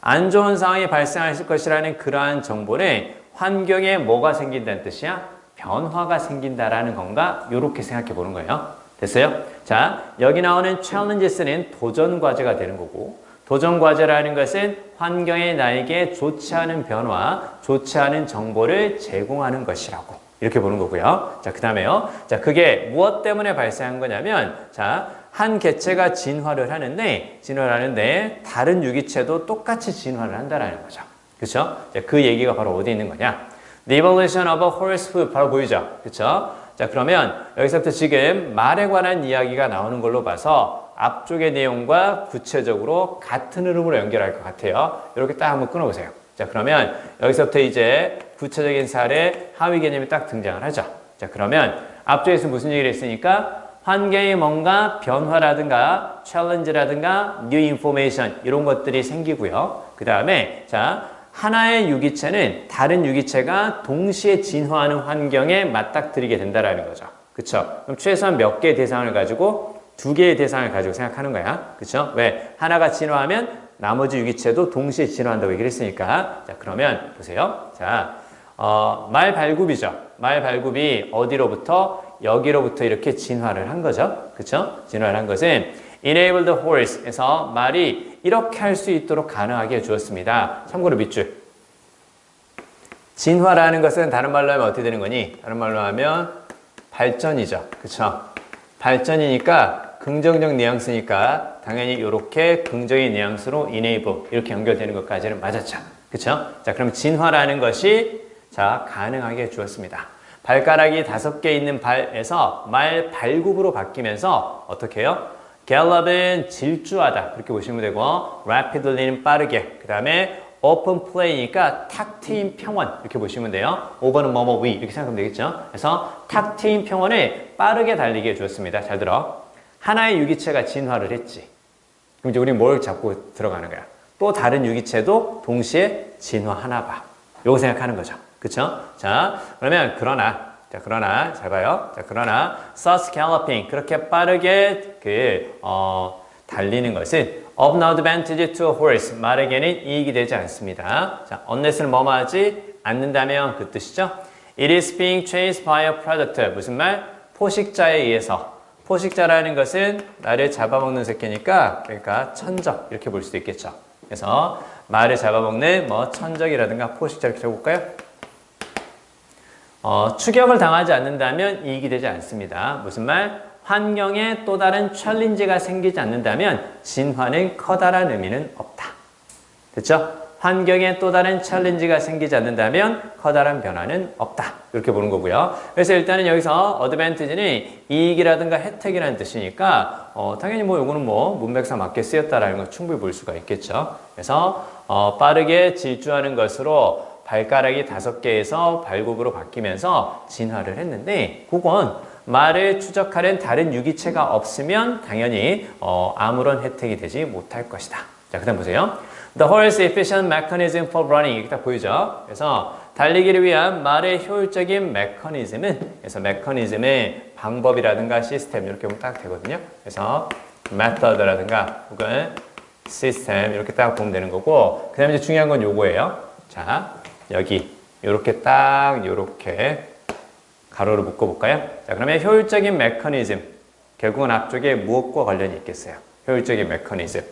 안 좋은 상황이 발생할 것이라는 그러한 정보는 환경에 뭐가 생긴다는 뜻이야? 변화가 생긴다라는 건가? 이렇게 생각해 보는 거예요. 됐어요? 자, 여기 나오는 challenges는 도전 과제가 되는 거고 도전 과제라는 것은 환경에 나에게 좋지 않은 변화, 좋지 않은 정보를 제공하는 것이라고 이렇게 보는 거고요. 자, 그 다음에요. 자, 그게 무엇 때문에 발생한 거냐면 자, 한 개체가 진화를 하는데 다른 유기체도 똑같이 진화를 한다라는 거죠. 그렇죠? 그 얘기가 바로 어디 있는 거냐? The evolution of a horse hoof 바로 보이죠? 그렇죠? 자, 그러면 여기서부터 지금 말에 관한 이야기가 나오는 걸로 봐서 앞쪽의 내용과 구체적으로 같은 흐름으로 연결할 것 같아요. 이렇게 딱 한번 끊어보세요. 자, 그러면 여기서부터 이제 구체적인 사례, 하위 개념이 딱 등장을 하죠. 자, 그러면 앞쪽에서 무슨 얘기를 했으니까 환경에 뭔가 변화라든가 챌린지라든가 new information 이런 것들이 생기고요. 그 다음에 자, 하나의 유기체는 다른 유기체가 동시에 진화하는 환경에 맞닥뜨리게 된다라는 거죠. 그쵸? 그럼 최소한 몇 개의 대상을 가지고 두 개의 대상을 가지고 생각하는 거야. 그쵸? 왜? 하나가 진화하면 나머지 유기체도 동시에 진화한다고 얘기를 했으니까. 자, 그러면 보세요. 자, 말 발굽이죠. 말 발굽이 어디로부터? 여기로부터 이렇게 진화를 한 거죠. 그쵸? 진화를 한 것은 enable the horse에서 말이 이렇게 할 수 있도록 가능하게 해주었습니다. 참고로 밑줄. 진화라는 것은 다른 말로 하면 어떻게 되는 거니? 다른 말로 하면 발전이죠. 그쵸? 발전이니까 긍정적 뉘앙스니까 당연히 이렇게 긍정의 뉘앙스로 enable 이렇게 연결되는 것까지는 맞았죠. 그쵸? 자, 그럼 진화라는 것이 자, 가능하게 해주었습니다. 발가락이 5개 있는 발에서 말 발굽으로 바뀌면서 어떻게 해요? gallop은 질주하다 그렇게 보시면 되고 rapidly는 빠르게 그 다음에 open play니까 탁 트인 평원 이렇게 보시면 돼요. over는 뭐뭐 위 이렇게 생각하면 되겠죠. 그래서 탁 트인 평원을 빠르게 달리게 해주었습니다. 잘 들어. 하나의 유기체가 진화를 했지. 그럼 이제 우리 뭘 잡고 들어가는 거야? 또 다른 유기체도 동시에 진화하나 봐. 요거 생각하는 거죠. 그쵸? 자, 그러면 그러나 잘 봐요. 자, 그러나 thus galloping 그렇게 빠르게 달리는 것은 of no advantage to a horse 말에게는 이익이 되지 않습니다. 자, unless는 뭐뭐 하지 않는다면 그 뜻이죠. It is being chased by a predator 무슨 말? 포식자에 의해서. 포식자라는 것은 나를 잡아먹는 새끼니까 그러니까 천적 이렇게 볼 수도 있겠죠. 그래서 말을 잡아먹는 뭐 천적이라든가 포식자 이렇게 적어볼까요? 추격을 당하지 않는다면 이익이 되지 않습니다. 무슨 말? 환경에 또 다른 챌린지가 생기지 않는다면 진화는 커다란 의미는 없다. 됐죠? 환경에 또 다른 챌린지가 생기지 않는다면 커다란 변화는 없다. 이렇게 보는 거고요. 그래서 일단은 여기서 어드밴티지는 이익이라든가 혜택이라는 뜻이니까 당연히 뭐 요거는 뭐 문맥상 맞게 쓰였다라는 걸 충분히 볼 수가 있겠죠. 그래서 빠르게 질주하는 것으로 발가락이 5개에서 발굽으로 바뀌면서 진화를 했는데 그건 말을 추적하는 다른 유기체가 없으면 당연히 아무런 혜택이 되지 못할 것이다. 자, 그 다음 보세요. The horse efficient mechanism for running 이렇게 딱 보이죠? 그래서 달리기를 위한 말의 효율적인 메커니즘은 그래서 메커니즘의 방법이라든가 시스템 이렇게 보면 딱 되거든요. 그래서 method라든가 혹은 시스템 이렇게 딱 보면 되는 거고 그 다음에 이제 중요한 건 요거예요. 자, 여기 요렇게 딱 요렇게 가로로 묶어볼까요? 자, 그러면 효율적인 메커니즘 결국은 앞쪽에 무엇과 관련이 있겠어요? 효율적인 메커니즘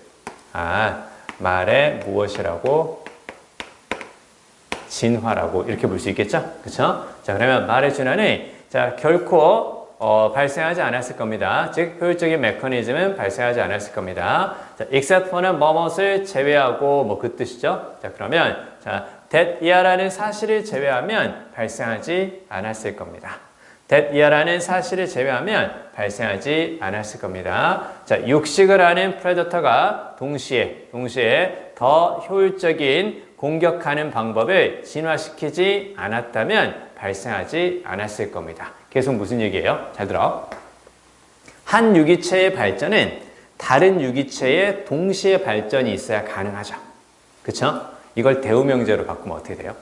말에 무엇이라고 진화라고 이렇게 볼 수 있겠죠? 그쵸? 자, 그러면 말의 진화는 자, 결코 발생하지 않았을 겁니다. 즉 효율적인 메커니즘은 발생하지 않았을 겁니다. 자, except for는 뭐뭇을 제외하고 뭐 그 뜻이죠? 자, 그러면 자, that 이하라는 사실을 제외하면 발생하지 않았을 겁니다. that 이하라는 사실을 제외하면 발생하지 않았을 겁니다. 자, 육식을 하는 프레더터가 동시에 더 효율적인 공격하는 방법을 진화시키지 않았다면 발생하지 않았을 겁니다. 계속 무슨 얘기예요? 잘 들어. 한 유기체의 발전은 다른 유기체의 동시에 발전이 있어야 가능하죠. 그쵸? 이걸 대우명제로 바꾸면 어떻게 돼요?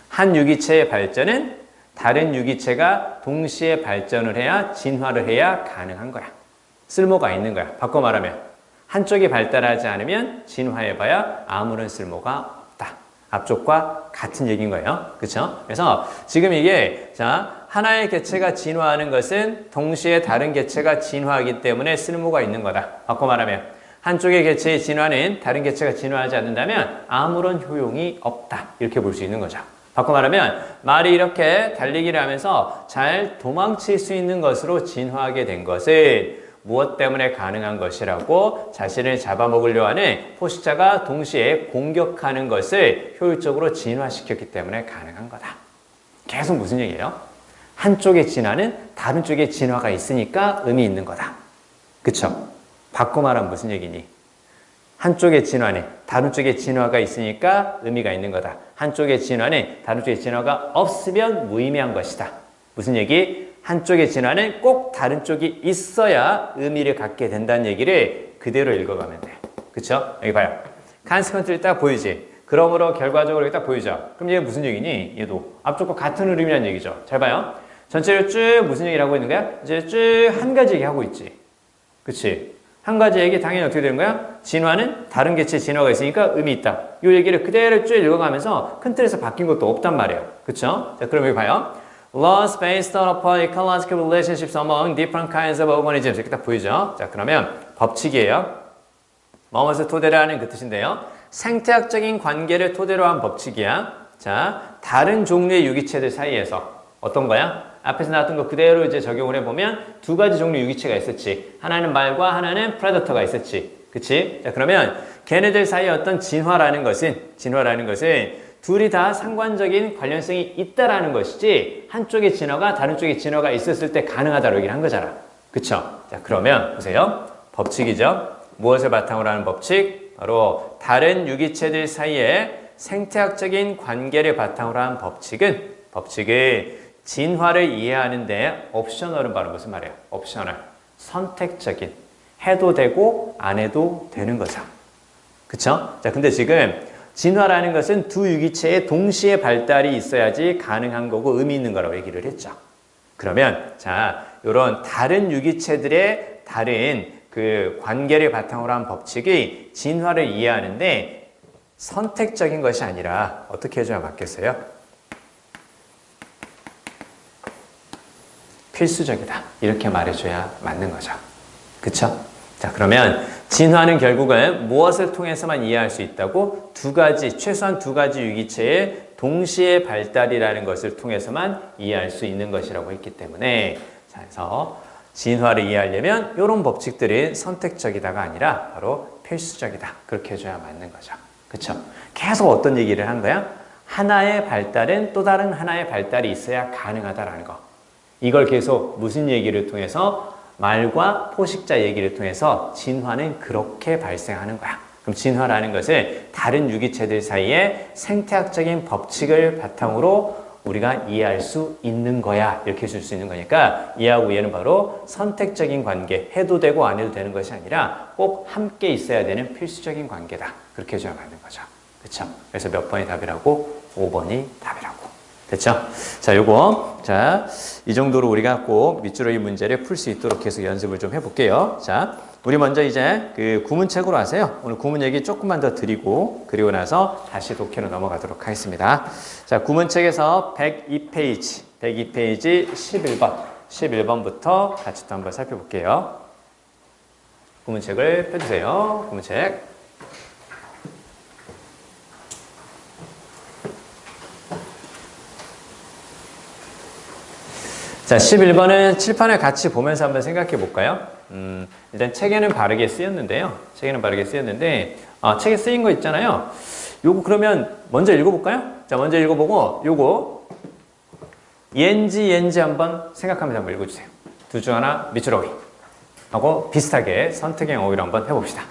한 유기체의 발전은 다른 유기체가 동시에 발전을 해야 진화를 해야 가능한 거야. 쓸모가 있는 거야. 바꿔 말하면 한쪽이 발달하지 않으면 진화해봐야 아무런 쓸모가 없다. 앞쪽과 같은 얘기인 거예요. 그렇죠? 그래서 지금 이게 자 하나의 개체가 진화하는 것은 동시에 다른 개체가 진화하기 때문에 쓸모가 있는 거다. 바꿔 말하면 한쪽의 개체의 진화는 다른 개체가 진화하지 않는다면 아무런 효용이 없다. 이렇게 볼 수 있는 거죠. 바꿔 말하면 말이 이렇게 달리기를 하면서 잘 도망칠 수 있는 것으로 진화하게 된 것은 무엇 때문에 가능한 것이라고 자신을 잡아먹으려 하는 포식자가 동시에 공격하는 것을 효율적으로 진화시켰기 때문에 가능한 거다. 계속 무슨 얘기예요? 한쪽의 진화는 다른 쪽의 진화가 있으니까 의미 있는 거다. 그쵸? 바꿔 말하면 무슨 얘기니? 한쪽의 진화는 다른 쪽의 진화가 있으니까 의미가 있는 거다. 한쪽의 진화는 다른 쪽의 진화가 없으면 무의미한 것이다. 무슨 얘기? 한쪽의 진화는 꼭 다른 쪽이 있어야 의미를 갖게 된다는 얘기를 그대로 읽어가면 돼. 그쵸? 여기 봐요. consequence를 딱 보이지? 그러므로 결과적으로 딱 보이죠? 그럼 얘가 무슨 얘기니? 얘도 앞쪽과 같은 의미라는 얘기죠. 잘 봐요. 전체를 쭉 무슨 얘기를 하고 있는 거야? 이제 쭉 한 가지 얘기하고 있지. 그치? 한 가지 얘기 당연히 어떻게 되는 거야? 진화는 다른 개체의 진화가 있으니까 의미 있다. 이 얘기를 그대로 쭉 읽어가면서 큰 틀에서 바뀐 것도 없단 말이에요. 그쵸? 자, 그럼 여기 봐요. Laws based upon ecological relationships among different kinds of organisms. 이렇게 딱 보이죠? 자, 그러면 법칙이에요. 뭐뭇을 토대로 하는 그 뜻인데요. 생태학적인 관계를 토대로 한 법칙이야. 자, 다른 종류의 유기체들 사이에서 어떤 거야? 앞에서 나왔던 거 그대로 이제 적용을 해보면 두 가지 종류 유기체가 있었지. 하나는 말과 하나는 프레더터가 있었지. 그치? 자, 그러면 걔네들 사이에 어떤 진화라는 것은 둘이 다 상관적인 관련성이 있다라는 것이지 한쪽의 진화가 다른 쪽의 진화가 있었을 때 가능하다고 얘기를 한 거잖아. 그쵸? 자, 그러면 보세요. 법칙이죠. 무엇을 바탕으로 하는 법칙? 바로 다른 유기체들 사이에 생태학적인 관계를 바탕으로 한 법칙은 진화를 이해하는데 옵셔널은 바로 무슨 말이에요? 옵셔널. 선택적인. 해도 되고 안 해도 되는 거죠. 그쵸? 자, 근데 지금 진화라는 것은 두 유기체의 동시에 발달이 있어야지 가능한 거고 의미 있는 거라고 얘기를 했죠. 그러면 자, 요런 다른 유기체들의 다른 그 관계를 바탕으로 한 법칙이 진화를 이해하는데 선택적인 것이 아니라 어떻게 해줘야 맞겠어요? 필수적이다. 이렇게 말해줘야 맞는 거죠. 그쵸? 자, 그러면 진화는 결국은 무엇을 통해서만 이해할 수 있다고? 최소한 두 가지 유기체의 동시에 발달이라는 것을 통해서만 이해할 수 있는 것이라고 했기 때문에 자, 그래서 진화를 이해하려면 이런 법칙들이 선택적이다가 아니라 바로 필수적이다. 그렇게 해줘야 맞는 거죠. 그쵸? 계속 어떤 얘기를 한 거야? 하나의 발달은 또 다른 하나의 발달이 있어야 가능하다라는 거. 이걸 계속 무슨 얘기를 통해서? 말과 포식자 얘기를 통해서 진화는 그렇게 발생하는 거야. 그럼 진화라는 것은 다른 유기체들 사이에 생태학적인 법칙을 바탕으로 우리가 이해할 수 있는 거야. 이렇게 해줄 수 있는 거니까 이해하고 이해는 바로 선택적인 관계, 해도 되고 안 해도 되는 것이 아니라 꼭 함께 있어야 되는 필수적인 관계다. 그렇게 해줘야 맞는 거죠. 그렇죠? 그래서 몇 번이 답이라고? 5번이 답이라고. 됐죠? 자, 이 정도로 우리가 꼭 밑줄의 문제를 풀 수 있도록 계속 연습을 좀 해볼게요. 자, 우리 먼저 이제 그 구문책으로 하세요. 오늘 구문 얘기 조금만 더 드리고, 그리고 나서 다시 독해로 넘어가도록 하겠습니다. 자, 구문책에서 102페이지 11번부터 같이 또 한번 살펴볼게요. 구문책을 펴주세요. 구문책. 자, 11번은 칠판을 같이 보면서 한번 생각해 볼까요? 일단 책에는 바르게 쓰였는데요. 책에 쓰인 거 있잖아요. 요거 그러면 먼저 읽어볼까요? 자, 먼저 읽어보고 요거 옌지 한번 생각하면서 한번 읽어주세요. 둘 중 하나 밑줄 어휘 하고 비슷하게 선택형 어휘를 한번 해봅시다.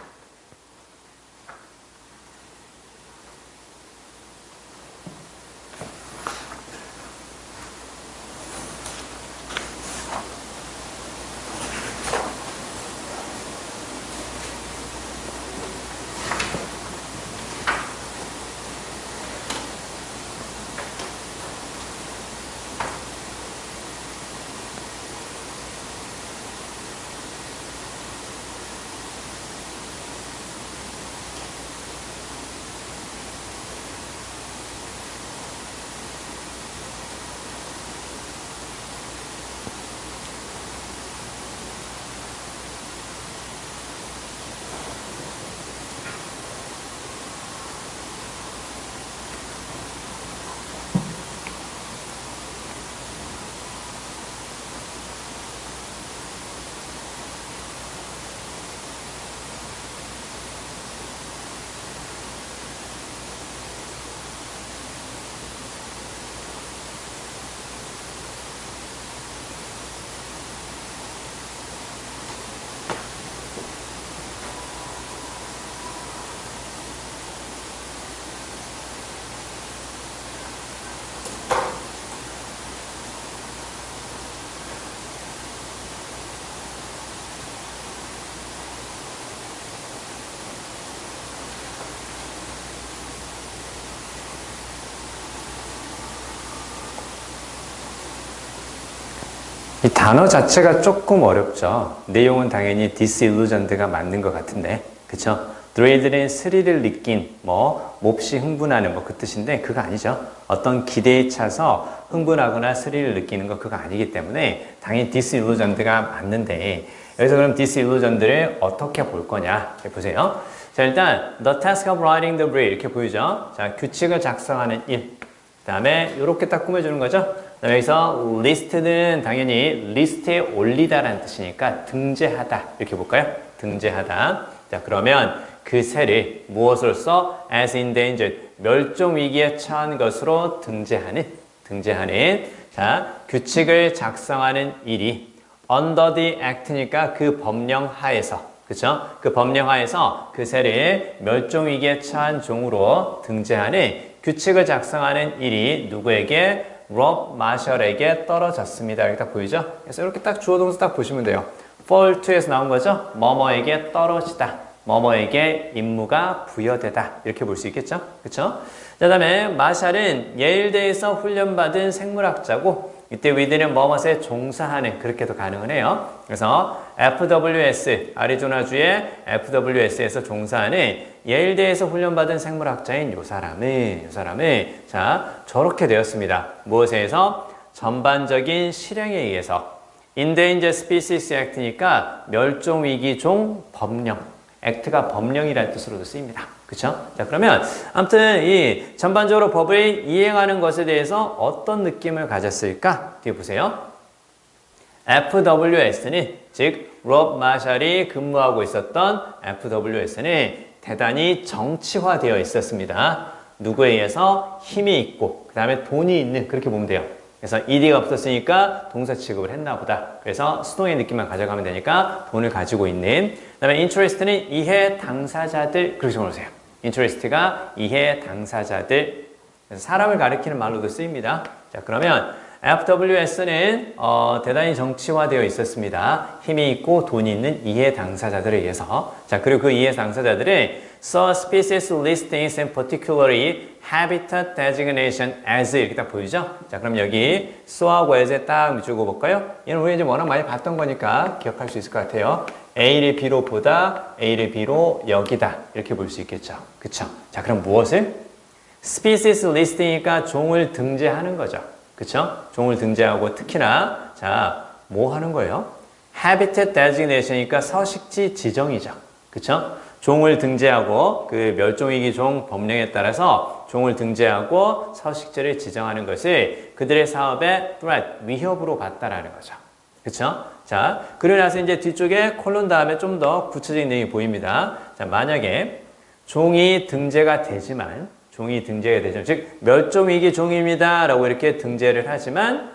이 단어 자체가 조금 어렵죠. 내용은 당연히 disillusioned가 맞는 것 같은데, 그쵸? thrilled는 스릴을 느낀, 몹시 흥분하는 그 뜻인데 그거 아니죠. 어떤 기대에 차서 흥분하거나 스릴을 느끼는 거 그거 아니기 때문에 당연히 disillusioned가 맞는데 여기서 그럼 disillusioned를 어떻게 볼 거냐 보세요. 자, 일단 the task of writing the brief 이렇게 보이죠. 자, 규칙을 작성하는 일. 그 다음에 이렇게 딱 꾸며주는 거죠. 그다음에 여기서 list는 당연히 리스트에 올리다라는 뜻이니까 등재하다 이렇게 볼까요? 등재하다. 자, 그러면 그 새를 무엇으로써 as endangered 멸종 위기에 처한 것으로 등재하는 자, 규칙을 작성하는 일이 under the act니까 그 법령 하에서 그쵸? 그 법령 하에서 그 새를 멸종 위기에 처한 종으로 등재하는 규칙을 작성하는 일이 누구에게? 롭 마셜에게 떨어졌습니다. 이렇게 딱 보이죠? 그래서 이렇게 딱 주어 동사 딱 보시면 돼요. fall to에서 나온 거죠? 뭐뭐에게 떨어지다. 뭐뭐에게 임무가 부여되다. 이렇게 볼 수 있겠죠? 그쵸? 그 다음에 마샬은 예일대에서 훈련받은 생물학자고 이때 위드는 뭐뭐에 종사하는 그렇게도 가능은 해요. 그래서 FWS, 아리조나주의 FWS에서 종사하는 예일대에서 훈련받은 생물학자인 요 사람을 자 저렇게 되었습니다. 무엇에 의해서? 전반적인 실행에 의해서 Endangered Species Act니까 멸종위기종 법령 액트가 법령이라는 뜻으로도 쓰입니다. 그쵸? 자, 그러면 아무튼 이 전반적으로 법을 이행하는 것에 대해서 어떤 느낌을 가졌을까? 뒤에 보세요. FWS는 즉 롭 마샬이 근무하고 있었던 FWS는 대단히 정치화되어 있었습니다. 누구에 의해서? 힘이 있고 그 다음에 돈이 있는 그렇게 보면 돼요. 그래서 ED가 없었으니까 동사 취급을 했나 보다. 그래서 수동의 느낌만 가져가면 되니까 돈을 가지고 있는. 그 다음에 interest는 이해 당사자들 그렇게 적어주세요. interest가 이해 당사자들. 그래서 사람을 가리키는 말로도 쓰입니다. 자, 그러면 FWS는 대단히 정치화되어 있었습니다. 힘이 있고 돈이 있는 이해 당사자들에 의해서. 자, 그리고 그 이해 당사자들은 So species listings and particularly habitat designation as 이렇게 딱 보이죠? 자, 그럼 여기 so하고 as에 딱 밑줄 볼까요? 얘는 우리 이제 워낙 많이 봤던 거니까 기억할 수 있을 것 같아요. A를 B로 보다, A를 B로 여기다 이렇게 볼 수 있겠죠? 그쵸? 자, 그럼 무엇을? species listing이니까 종을 등재하는 거죠. 그쵸? 종을 등재하고 특히나 자, 뭐 하는 거예요? habitat designation이니까 서식지 지정이죠. 그쵸? 종을 등재하고 그 멸종위기 종 법령에 따라서 종을 등재하고 서식지를 지정하는 것을 그들의 사업의 threat, 위협으로 봤다라는 거죠. 그쵸? 자, 그러고 나서 이제 뒤쪽에 콜론 다음에 좀 더 구체적인 내용이 보입니다. 자, 만약에 종이 등재가 되지만 즉 멸종위기 종입니다 라고 이렇게 등재를 하지만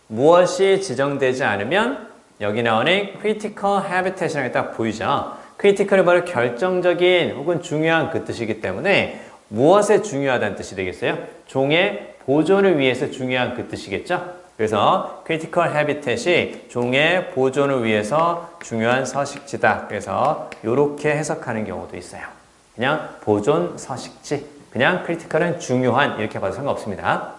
무엇이 지정되지 않으면 여기 나오는 critical habitat이라는 게 딱 보이죠. 크리티컬이 바로 결정적인 혹은 중요한 그 뜻이기 때문에 무엇에 중요하다는 뜻이 되겠어요? 종의 보존을 위해서 중요한 그 뜻이겠죠? 그래서 critical habitat이 종의 보존을 위해서 중요한 서식지다. 그래서 이렇게 해석하는 경우도 있어요. 그냥 보존 서식지, 그냥 critical은 중요한 이렇게 봐도 상관없습니다.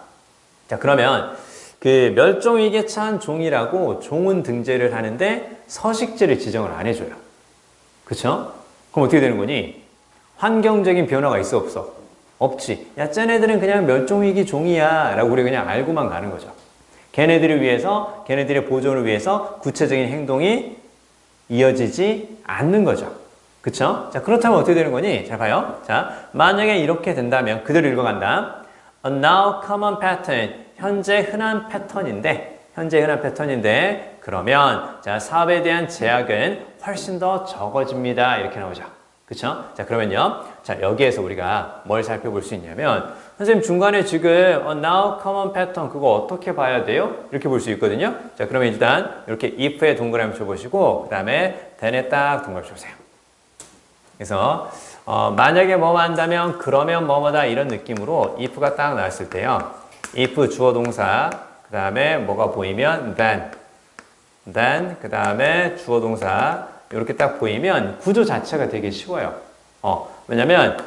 자, 그러면 그 멸종위기에 처한 종이라고 종은 등재를 하는데 서식지를 지정을 안 해줘요. 그쵸? 그럼 어떻게 되는 거니? 환경적인 변화가 있어 없어? 없지. 야, 쟤네들은 그냥 멸종위기 종이야 라고 우리 그냥 알고만 가는 거죠. 걔네들을 위해서, 걔네들의 보존을 위해서 구체적인 행동이 이어지지 않는 거죠. 그쵸? 자, 그렇다면 어떻게 되는 거니? 잘 봐요. 자, 만약에 이렇게 된다면 그대로 읽어간다. A now common pattern. 현재 흔한 패턴인데 그러면 자, 사업에 대한 제약은 훨씬 더 적어집니다. 이렇게 나오죠. 그쵸? 자, 그러면요. 자, 여기에서 우리가 뭘 살펴볼 수 있냐면 선생님 중간에 지금 now common pattern 그거 어떻게 봐야 돼요? 이렇게 볼 수 있거든요. 자, 그러면 일단 이렇게 if에 동그라미 쳐보시고 그 다음에 then에 딱 동그라미 쳐보세요. 그래서 만약에 뭐뭐 한다면 그러면 뭐뭐다 이런 느낌으로 if가 딱 나왔을 때요. if 주어 동사 그 다음에 뭐가 보이면 then 그 다음에 주어 동사 이렇게 딱 보이면 구조 자체가 되게 쉬워요. 왜냐면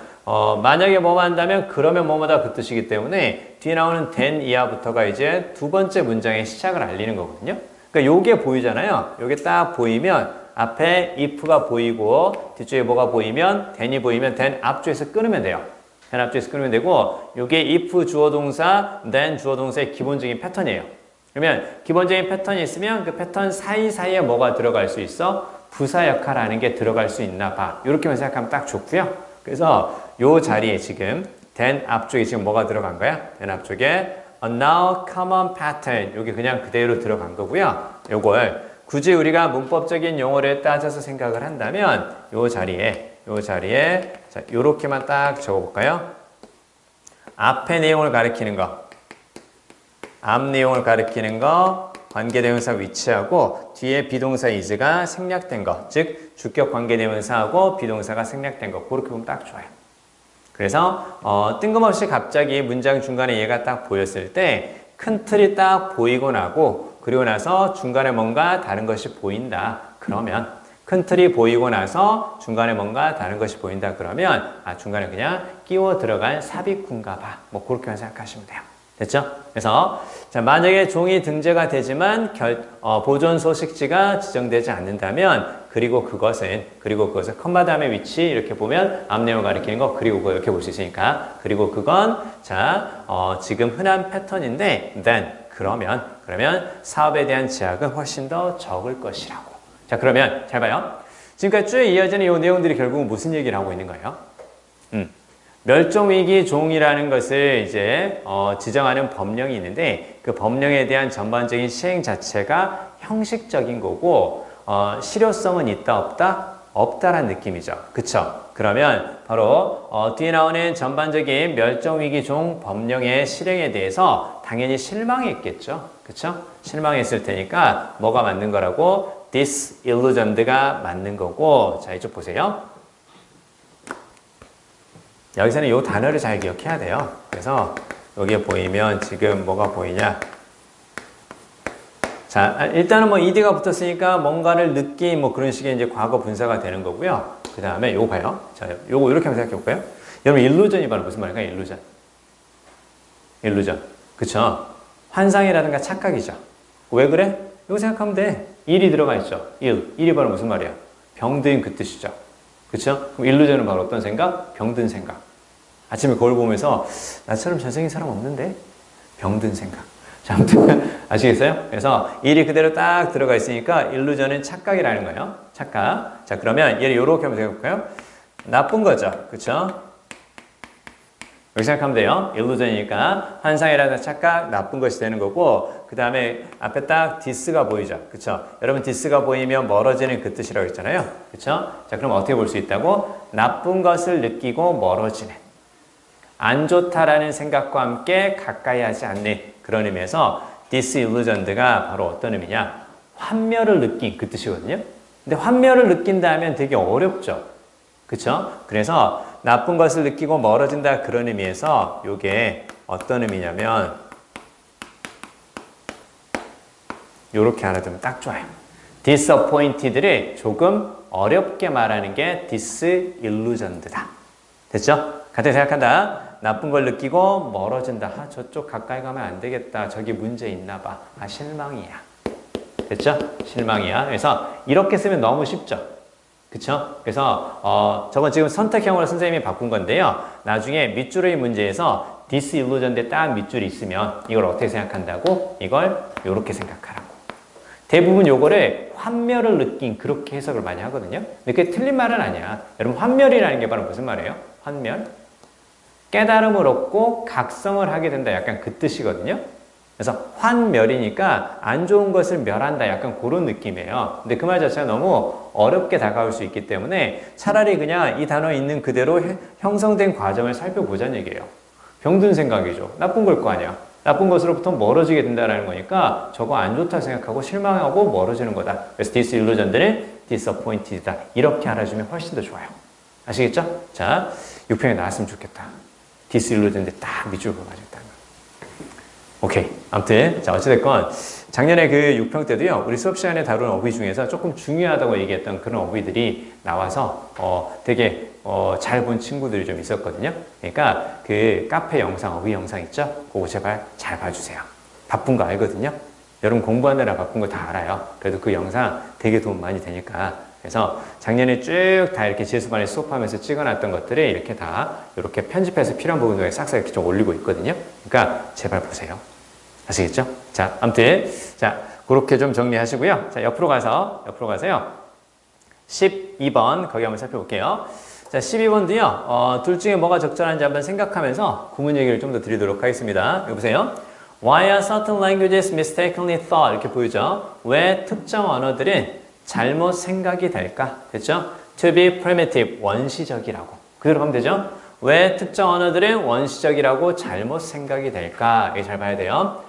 만약에 뭐뭐 한다면 그러면 뭐뭐다 그 뜻이기 때문에 뒤에 나오는 then 이하부터가 이제 두 번째 문장의 시작을 알리는 거거든요. 그러니까 요게 보이잖아요. 요게 딱 보이면 앞에 if가 보이고 뒤쪽에 뭐가 보이면 then이 보이면 then 앞줄에서 끊으면 돼요. then 앞줄에서 끊으면 되고 요게 if 주어 동사, then 주어 동사의 기본적인 패턴이에요. 그러면 기본적인 패턴이 있으면 그 패턴 사이사이에 뭐가 들어갈 수 있어? 부사 역할하는 게 들어갈 수 있나 봐. 이렇게만 생각하면 딱 좋고요. 그래서 요 자리에 지금 then 앞쪽에 지금 뭐가 들어간 거야? then 앞쪽에 a now common pattern 여기 그냥 그대로 들어간 거고요. 요걸 굳이 우리가 문법적인 용어를 따져서 생각을 한다면 요 자리에 자, 요렇게만 딱 적어볼까요? 앞에 내용을 가리키는 거 앞 내용을 가리키는 거 관계대명사 위치하고 뒤에 비동사 is가 생략된 거 즉 주격 관계대명사하고 비동사가 생략된 거 그렇게 보면 딱 좋아요. 그래서 뜬금없이 갑자기 문장 중간에 얘가 딱 보였을 때 큰 틀이 딱 보이고 나고 그리고 나서 중간에 뭔가 다른 것이 보인다. 그러면 큰 틀이 보이고 나서 중간에 뭔가 다른 것이 보인다. 그러면 중간에 그냥 끼워 들어간 삽입구인가 봐. 뭐 그렇게만 생각하시면 돼요. 됐죠? 그래서 자, 만약에 종이 등재가 되지만 보존 소식지가 지정되지 않는다면 그리고 그것은 컴마 다음에 위치 이렇게 보면 앞 내용을 가리키는 거 그리고 그거 이렇게 볼 수 있으니까 그리고 그건 자 지금 흔한 패턴인데 then 그러면 사업에 대한 제약은 훨씬 더 적을 것이라고. 자 그러면 잘 봐요. 지금까지 쭉 이어지는 이 내용들이 결국은 무슨 얘기를 하고 있는 거예요? 멸종위기 종이라는 것을 이제 지정하는 법령이 있는데 그 법령에 대한 전반적인 시행 자체가 형식적인 거고 실효성은 있다 없다? 없다라는 느낌이죠. 그쵸? 그러면 바로 뒤에 나오는 전반적인 멸종위기 종 법령의 실행에 대해서 당연히 실망했겠죠. 그쵸? 실망했을 테니까 뭐가 맞는 거라고? disillusioned가 맞는 거고 자 이쪽 보세요. 여기서는 이 단어를 잘 기억해야 돼요. 그래서 여기에 보이면 지금 뭐가 보이냐? 자, 일단은 뭐 ed가 붙었으니까 뭔가를 느낀 뭐 그런 식의 이제 과거 분사가 되는 거고요. 그 다음에 요거 봐요. 자, 요거 이렇게 한번 생각해 볼까요? 여러분, illusion이 바로 무슨 말일까요? illusion. 그쵸? 환상이라든가 착각이죠. 왜 그래? 이거 생각하면 돼. 일이 들어가 있죠. 일이 바로 무슨 말이야? 병든 그 뜻이죠. 그쵸? 그럼 illusion은 바로 어떤 생각? 병든 생각. 아침에 거울 보면서 나처럼 잘생긴 사람 없는데? 병든 생각. 자, 아무튼 아시겠어요? 그래서 일이 그대로 딱 들어가 있으니까 illusion은 착각이라는 거예요. 착각. 자, 그러면 얘를 이렇게 한번 생각해볼까요? 나쁜 거죠. 그쵸? 이렇게 생각하면 돼요. illusion이니까 환상이라는 착각, 나쁜 것이 되는 거고 그 다음에 앞에 딱 this가 보이죠. 그쵸? 여러분 this가 보이면 멀어지는 그 뜻이라고 했잖아요. 그쵸? 자, 그럼 어떻게 볼 수 있다고? 나쁜 것을 느끼고 멀어지는 안 좋다라는 생각과 함께 가까이 하지 않는 그런 의미에서 disillusioned가 바로 어떤 의미냐? 환멸을 느낀 그 뜻이거든요. 근데 환멸을 느낀다 하면 되게 어렵죠. 그쵸? 그래서 나쁜 것을 느끼고 멀어진다 그런 의미에서 이게 어떤 의미냐면 이렇게 알아두면 딱 좋아요. disappointed를 조금 어렵게 말하는 게 disillusioned다. 됐죠? 같이 생각한다. 나쁜 걸 느끼고 멀어진다. 저쪽 가까이 가면 안 되겠다. 저기 문제 있나 봐. 실망이야. 됐죠? 실망이야. 그래서 이렇게 쓰면 너무 쉽죠? 그쵸? 그래서 저건 지금 선택형으로 선생님이 바꾼 건데요. 나중에 밑줄의 문제에서 disillusioned 딱 밑줄이 있으면 이걸 어떻게 생각한다고? 이걸 이렇게 생각하라고. 대부분 요거를 환멸을 느낀 그렇게 해석을 많이 하거든요. 근데 그게 틀린 말은 아니야. 여러분 환멸이라는 게 바로 무슨 말이에요? 환멸? 깨달음을 얻고 각성을 하게 된다. 약간 그 뜻이거든요. 그래서 환멸이니까 안 좋은 것을 멸한다. 약간 그런 느낌이에요. 근데 그 말 자체가 너무 어렵게 다가올 수 있기 때문에 차라리 그냥 이 단어에 있는 그대로 형성된 과정을 살펴보자는 얘기예요. 병든 생각이죠. 나쁜 걸 거 아니야. 나쁜 것으로부터 멀어지게 된다는 거니까 저거 안 좋다 생각하고 실망하고 멀어지는 거다. 그래서 disillusioned는 disappointed다. 이렇게 알아주면 훨씬 더 좋아요. 아시겠죠? 자, 6편에 나왔으면 좋겠다. disillusioned 딱 밑줄 그어가지고. 오케이. 아무튼 자 어찌됐건 작년에 그 6평 때도요. 우리 수업 시간에 다룬 어휘 중에서 조금 중요하다고 얘기했던 그런 어휘들이 나와서 되게 잘 본 친구들이 좀 있었거든요. 그러니까 그 카페 영상, 어휘 영상 있죠? 그거 제발 잘 봐주세요. 바쁜 거 알거든요. 여러분 공부하느라 바쁜 거 다 알아요. 그래도 그 영상 되게 도움 많이 되니까. 그래서 작년에 쭉 다 이렇게 재수반에 수업하면서 찍어놨던 것들을 이렇게 다 이렇게 편집해서 필요한 부분 중에 싹싹 이렇게 좀 올리고 있거든요. 그러니까 제발 보세요. 아시겠죠? 자, 아무튼 자 그렇게 좀 정리하시고요. 자, 옆으로 가서요. 12번 거기 한번 살펴볼게요. 자, 12번도요. 둘 중에 뭐가 적절한지 한번 생각하면서 구문 얘기를 좀 더 드리도록 하겠습니다. 여기 보세요. Why are certain languages mistakenly thought? 이렇게 보이죠? 왜 특정 언어들은 잘못 생각이 될까? 됐죠? To be primitive, 원시적이라고. 그대로 하면 되죠? 왜 특정 언어들은 원시적이라고 잘못 생각이 될까? 이거 잘 봐야 돼요.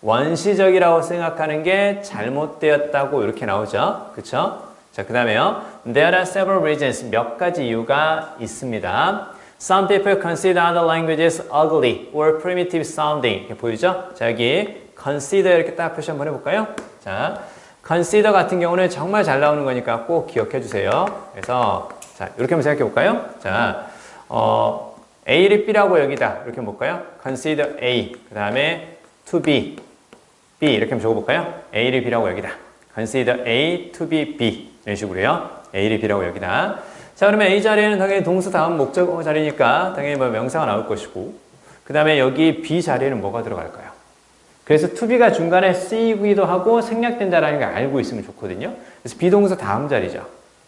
원시적이라고 생각하는 게 잘못되었다고 이렇게 나오죠? 그쵸? 자, 그 다음에요. There are several reasons. 몇 가지 이유가 있습니다. Some people consider other languages ugly or primitive sounding. 이렇게 보이죠? 자, 여기 consider 이렇게 딱 표시 한번 해볼까요? 자, consider 같은 경우는 정말 잘 나오는 거니까 꼭 기억해 주세요. 그래서 자, 이렇게 한번 생각해 볼까요? 자, A를 B라고 여기다. 이렇게 볼까요? consider A. 그 다음에 to be B 이렇게 한번 적어볼까요? A를 B라고 여기다. consider A to be B 이런 식으로요. A를 B라고 여기다. 자, 그러면 A 자리에는 당연히 동사 다음 목적어 자리니까 당연히 뭐 명사가 나올 것이고 그 다음에 여기 B 자리에는 뭐가 들어갈까요? 그래서 to be가 중간에 쓰이기도 하고 생략된다라는 걸 알고 있으면 좋거든요. 그래서 비동사 다음 자리죠.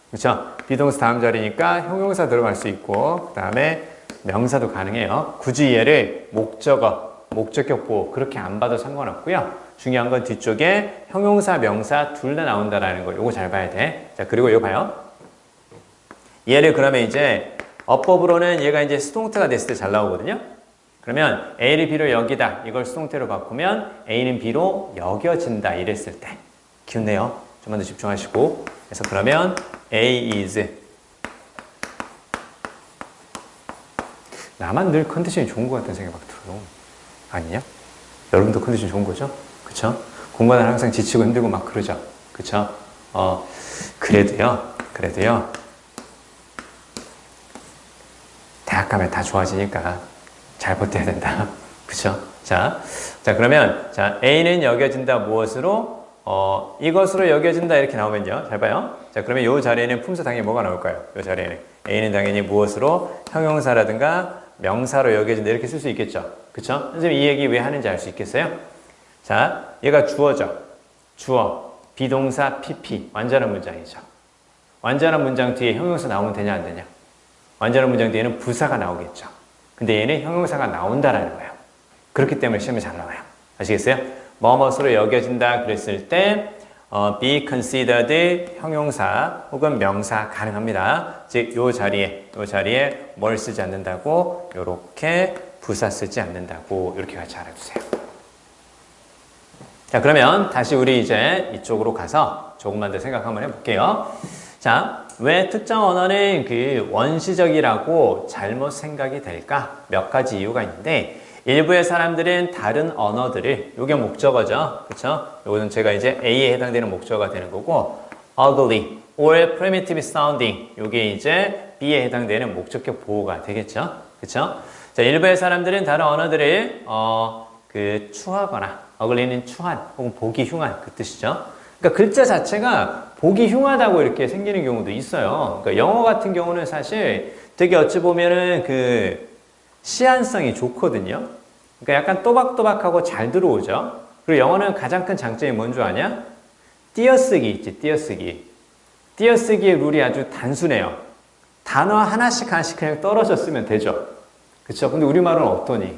그렇죠? 비동사 다음 자리니까 형용사 들어갈 수 있고 그 다음에 명사도 가능해요. 굳이 얘를 목적어, 목적격 보호 그렇게 안 봐도 상관없고요. 중요한 건 뒤쪽에 형용사, 명사 둘 다 나온다라는 거. 요거 잘 봐야 돼. 자, 그리고 이거 봐요. 얘를 그러면 이제 어법으로는 얘가 이제 수동태가 됐을 때 잘 나오거든요. 그러면 A를 B로 여기다. 이걸 수동태로 바꾸면 A는 B로 여겨진다. 이랬을 때. 기운내요. 좀만 더 집중하시고. 그래서 그러면 A is. 나만 늘 컨디션이 좋은 것 같다는 생각이 막 들어요. 아니냐? 여러분도 컨디션 좋은 거죠? 그쵸? 공부하다 항상 지치고 힘들고 막 그러죠? 그쵸? 그래도요. 대학 가면 다 좋아지니까 잘 버텨야 된다. 그쵸? 자, 그러면, 자, A는 여겨진다 무엇으로? 이것으로 여겨진다 이렇게 나오면요. 잘 봐요. 자, 그러면 이 자리에는 품사 당연히 뭐가 나올까요? 이 자리에는. A는 당연히 무엇으로? 형용사라든가 명사로 여겨진다 이렇게 쓸 수 있겠죠. 그쵸? 선생님 이 얘기 왜 하는지 알 수 있겠어요? 자, 얘가 주어죠. 주어, 비동사, PP, 완전한 문장이죠. 완전한 문장 뒤에 형용사 나오면 되냐 안 되냐? 완전한 문장 뒤에는 부사가 나오겠죠. 근데 얘는 형용사가 나온다라는 거예요. 그렇기 때문에 시험에 잘 나와요. 아시겠어요? 뭐뭐으로 여겨진다 그랬을 때 be considered 형용사 혹은 명사 가능합니다. 즉, 요 자리에 뭘 쓰지 않는다고? 요렇게 부사 쓰지 않는다고 이렇게 같이 알아주세요. 자, 그러면 다시 우리 이제 이쪽으로 가서 조금만 더 생각 한번 해볼게요. 자, 왜 특정 언어는 그 원시적이라고 잘못 생각이 될까? 몇 가지 이유가 있는데 일부의 사람들은 다른 언어들을 요게 목적어죠. 그쵸? 요거는 제가 이제 A에 해당되는 목적어가 되는 거고 ugly or primitive sounding 요게 이제 B에 해당되는 목적격 보호가 되겠죠. 그쵸? 자, 일부의 사람들은 다른 언어들을 추하거나 ugly는 추한 혹은 보기 흉한 그 뜻이죠. 그러니까 글자 자체가 보기 흉하다고 이렇게 생기는 경우도 있어요. 그러니까 영어 같은 경우는 사실 되게 어찌 보면은 그 시한성이 좋거든요. 그러니까 약간 또박또박하고 잘 들어오죠. 그리고 영어는 가장 큰 장점이 뭔 줄 아냐? 띄어쓰기 있지, 띄어쓰기. 띄어쓰기의 룰이 아주 단순해요. 단어 하나씩 그냥 떨어져 쓰면 되죠. 그쵸? 근데 우리말은 어떠니?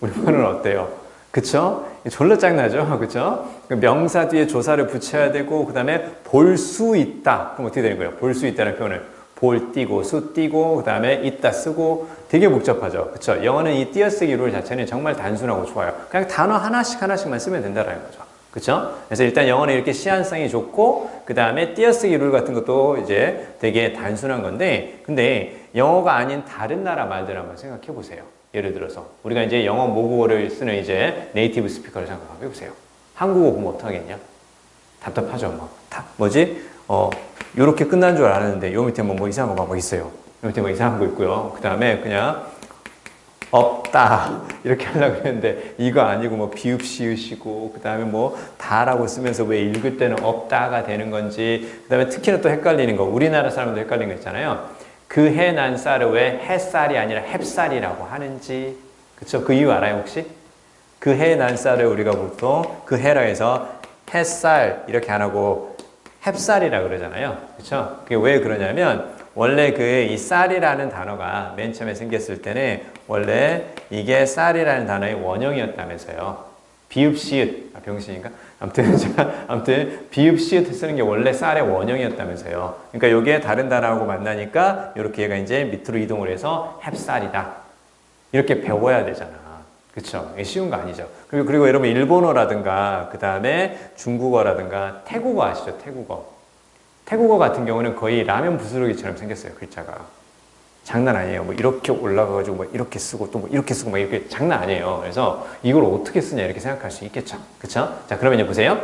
우리말은 어때요? 그쵸? 졸라 짱나죠? 그쵸? 명사 뒤에 조사를 붙여야 되고, 그 다음에 볼 수 있다. 그럼 어떻게 되는 거예요? 볼 수 있다는 표현을 볼 띄고, 수 띄고, 그 다음에 있다 쓰고 되게 복잡하죠. 그쵸? 영어는 이 띄어쓰기 룰 자체는 정말 단순하고 좋아요. 그냥 단어 하나씩만 쓰면 된다는 거죠. 그쵸? 그래서 일단 영어는 이렇게 시한성이 좋고, 그 다음에 띄어쓰기 룰 같은 것도 이제 되게 단순한 건데, 근데 영어가 아닌 다른 나라 말들 한번 생각해 보세요. 예를 들어서 우리가 이제 영어 모국어를 쓰는 이제 네이티브 스피커를 생각해 보세요. 한국어 보면 어떡하겠냐? 답답하죠. 요렇게 끝난 줄 알았는데 요 밑에 뭐 이상한 거 막 있어요. 요 밑에 뭐 이상한 거 있고요. 그 다음에 그냥 없다 이렇게 하려고 했는데 이거 아니고 뭐 비읍 시읒이고 그 다음에 뭐 다라고 쓰면서 왜 읽을 때는 없다가 되는 건지 그 다음에 특히나 또 헷갈리는 거 우리나라 사람도 헷갈리는 거 있잖아요. 그 해 난 쌀을 왜 햇살이 아니라 햅쌀이라고 하는지 그쵸? 그 이유 알아요 혹시? 그 해 난 쌀을 우리가 보통 그 해라 해서 햇살 이렇게 안 하고 햅쌀이라 그러잖아요. 그쵸? 그게 왜 그러냐면 원래 그 이 쌀이라는 단어가 맨 처음에 생겼을 때는 원래 이게 쌀이라는 단어의 원형이었다면서요. 비읍 시읒 병신인가? 아무튼 비읍 시읒 쓰는 게 원래 쌀의 원형이었다면서요. 그러니까 이게 다른 단어하고 만나니까 이렇게 얘가 이제 밑으로 이동을 해서 햅쌀이다. 이렇게 배워야 되잖아. 그쵸? 이게 쉬운 거 아니죠. 그리고 여러분 일본어라든가 그 다음에 중국어라든가 태국어 아시죠? 태국어 같은 경우는 거의 라면 부스러기처럼 생겼어요. 글자가. 장난 아니에요. 뭐 이렇게 올라가가지고 뭐 이렇게 쓰고 또 뭐 이렇게 쓰고 막 이렇게 장난 아니에요. 그래서 이걸 어떻게 쓰냐 이렇게 생각할 수 있겠죠. 그쵸? 자, 그러면 이제 보세요.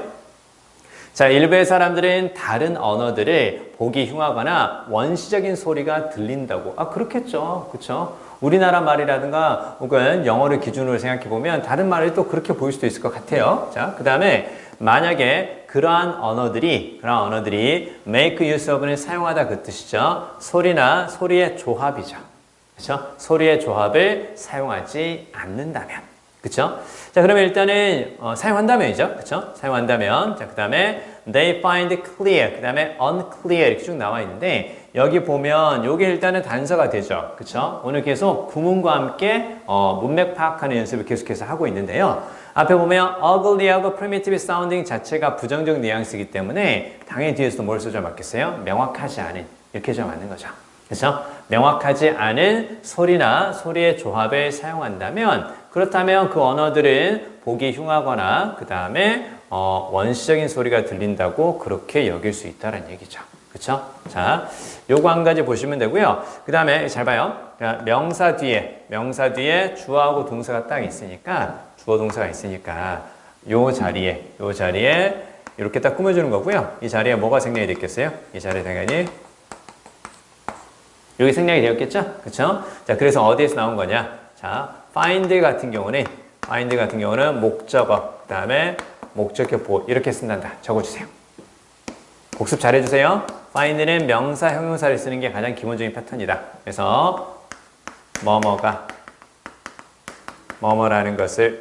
자, 일부의 사람들은 다른 언어들을 보기 흉하거나 원시적인 소리가 들린다고. 아, 그렇겠죠. 그쵸? 우리나라 말이라든가 혹은 영어를 기준으로 생각해 보면 다른 말이 또 그렇게 보일 수도 있을 것 같아요. 자, 그 다음에 만약에 그러한 언어들이 make use of는 사용하다 그 뜻이죠. 소리나 소리의 조합이죠. 그렇죠? 소리의 조합을 사용하지 않는다면. 그렇죠? 자, 그러면 일단은 사용한다면이죠. 그렇죠? 사용한다면. 자, 그다음에 they find clear. 그다음에 unclear 이렇게 쭉 나와 있는데 여기 보면 요게 일단은 단서가 되죠. 그렇죠? 오늘 계속 구문과 함께 문맥 파악하는 연습을 계속해서 하고 있는데요. 앞에 보면 ugly하고 primitive sounding 자체가 부정적 뉘앙스이기 때문에 당연히 뒤에서도 뭘 써줘 맞겠어요? 명확하지 않은 이렇게 좀 맞는 거죠. 그래서 명확하지 않은 소리나 소리의 조합을 사용한다면 그렇다면 그 언어들은 보기 흉하거나 그 다음에 원시적인 소리가 들린다고 그렇게 여길 수 있다는 얘기죠. 그렇죠? 자, 요거 한 가지 보시면 되고요. 그 다음에 잘 봐요. 명사 뒤에 주어하고 동사가 딱 있으니까 주어 동사가 있으니까 요 자리에 이렇게 딱 꾸며주는 거고요. 이 자리에 뭐가 생략이 됐겠어요? 이 자리에 당연히 여기 생략이 되었겠죠? 그쵸? 자, 그래서 어디에서 나온 거냐? 자, find 같은 경우는 목적어, 그 다음에 목적격 보호 이렇게 쓴단다. 적어주세요. 복습 잘 해주세요. find는 명사, 형용사를 쓰는 게 가장 기본적인 패턴이다. 그래서 뭐뭐라는 것을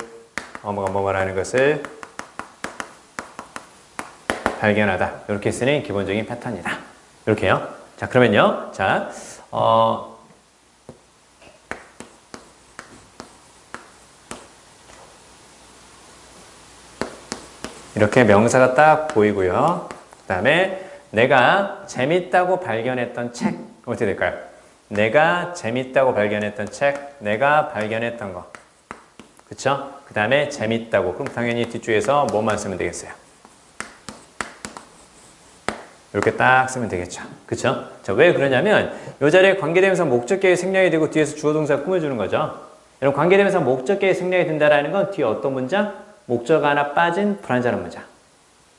발견하다. 이렇게 쓰는 기본적인 패턴이다. 이렇게요. 자, 그러면요. 자, 이렇게 명사가 딱 보이고요. 그 다음에 내가 재밌다고 발견했던 책 어떻게 될까요? 내가 재밌다고 발견했던 책, 내가 발견했던 거. 그쵸? 그 다음에 재밌다고. 그럼 당연히 뒤쪽에서 뭐만 쓰면 되겠어요? 이렇게 딱 쓰면 되겠죠. 그쵸? 자, 왜 그러냐면 이 자리에 관계대명사 목적격이 생략이 되고 뒤에서 주어 동사가 꾸며주는 거죠. 여러분 관계대명사 목적격이 생략이 된다라는 건 뒤에 어떤 문장? 목적 하나 빠진 불완전한 문장.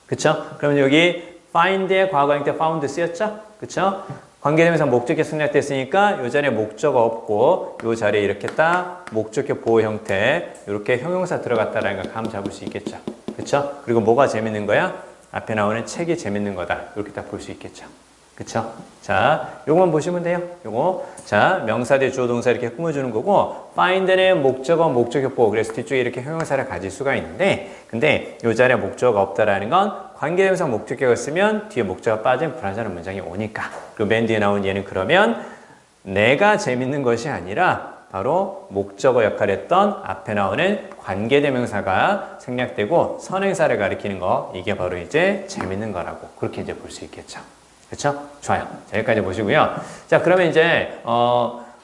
그쵸? 그러면 여기 find의 과거형 때 found 쓰였죠? 그쵸? 관계대명사 목적격 생략됐으니까 이 자리에 목적 없고 이 자리에 이렇게 딱 목적격 보호 형태 이렇게 형용사 들어갔다라는 걸 감 잡을 수 있겠죠. 그쵸? 그리고 뭐가 재밌는 거야? 앞에 나오는 책이 재밌는 거다. 이렇게 딱 볼 수 있겠죠. 그쵸? 자, 요거만 보시면 돼요. 요거. 자, 명사 대 주어 동사 이렇게 꾸며주는 거고, find는 목적어, 목적격 보호. 그래서 뒤쪽에 이렇게 형용사를 가질 수가 있는데, 근데 요 자리에 목적어가 없다라는 건 관계대명사 목적격을 쓰면 뒤에 목적어가 빠진 불완전한 문장이 오니까. 그리고 맨 뒤에 나온 얘는 그러면 내가 재밌는 것이 아니라 바로 목적어 역할을 했던 앞에 나오는 관계대명사가 생략되고 선행사를 가리키는 거 이게 바로 이제 재밌는 거라고 그렇게 이제 볼 수 있겠죠. 그렇죠? 좋아요. 자, 여기까지 보시고요. 자, 그러면 이제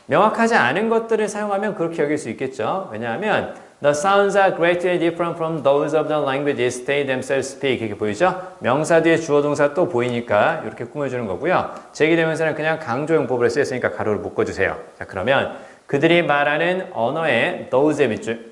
명확하지 않은 것들을 사용하면 그렇게 여길 수 있겠죠. 왜냐하면 The sounds are greatly different from those of the languages they themselves speak. 이렇게 보이죠? 명사 뒤에 주어 동사 또 보이니까 이렇게 꾸며주는 거고요. 제기대명사는 그냥 강조용법으로 쓰였으니까 가로를 묶어주세요. 자, 그러면 그들이 말하는 언어의 those의 밑줄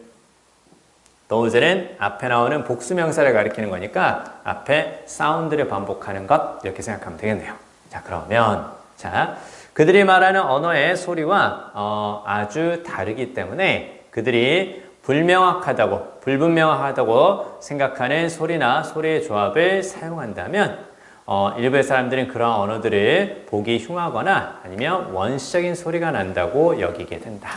those는 앞에 나오는 복수명사를 가리키는 거니까 앞에 사운드를 반복하는 것 이렇게 생각하면 되겠네요. 자, 그러면 자 그들이 말하는 언어의 소리와 아주 다르기 때문에 그들이 불분명하다고 생각하는 소리나 소리의 조합을 사용한다면 일부의 사람들은 그런 언어들을 보기 흉하거나 아니면 원시적인 소리가 난다고 여기게 된다.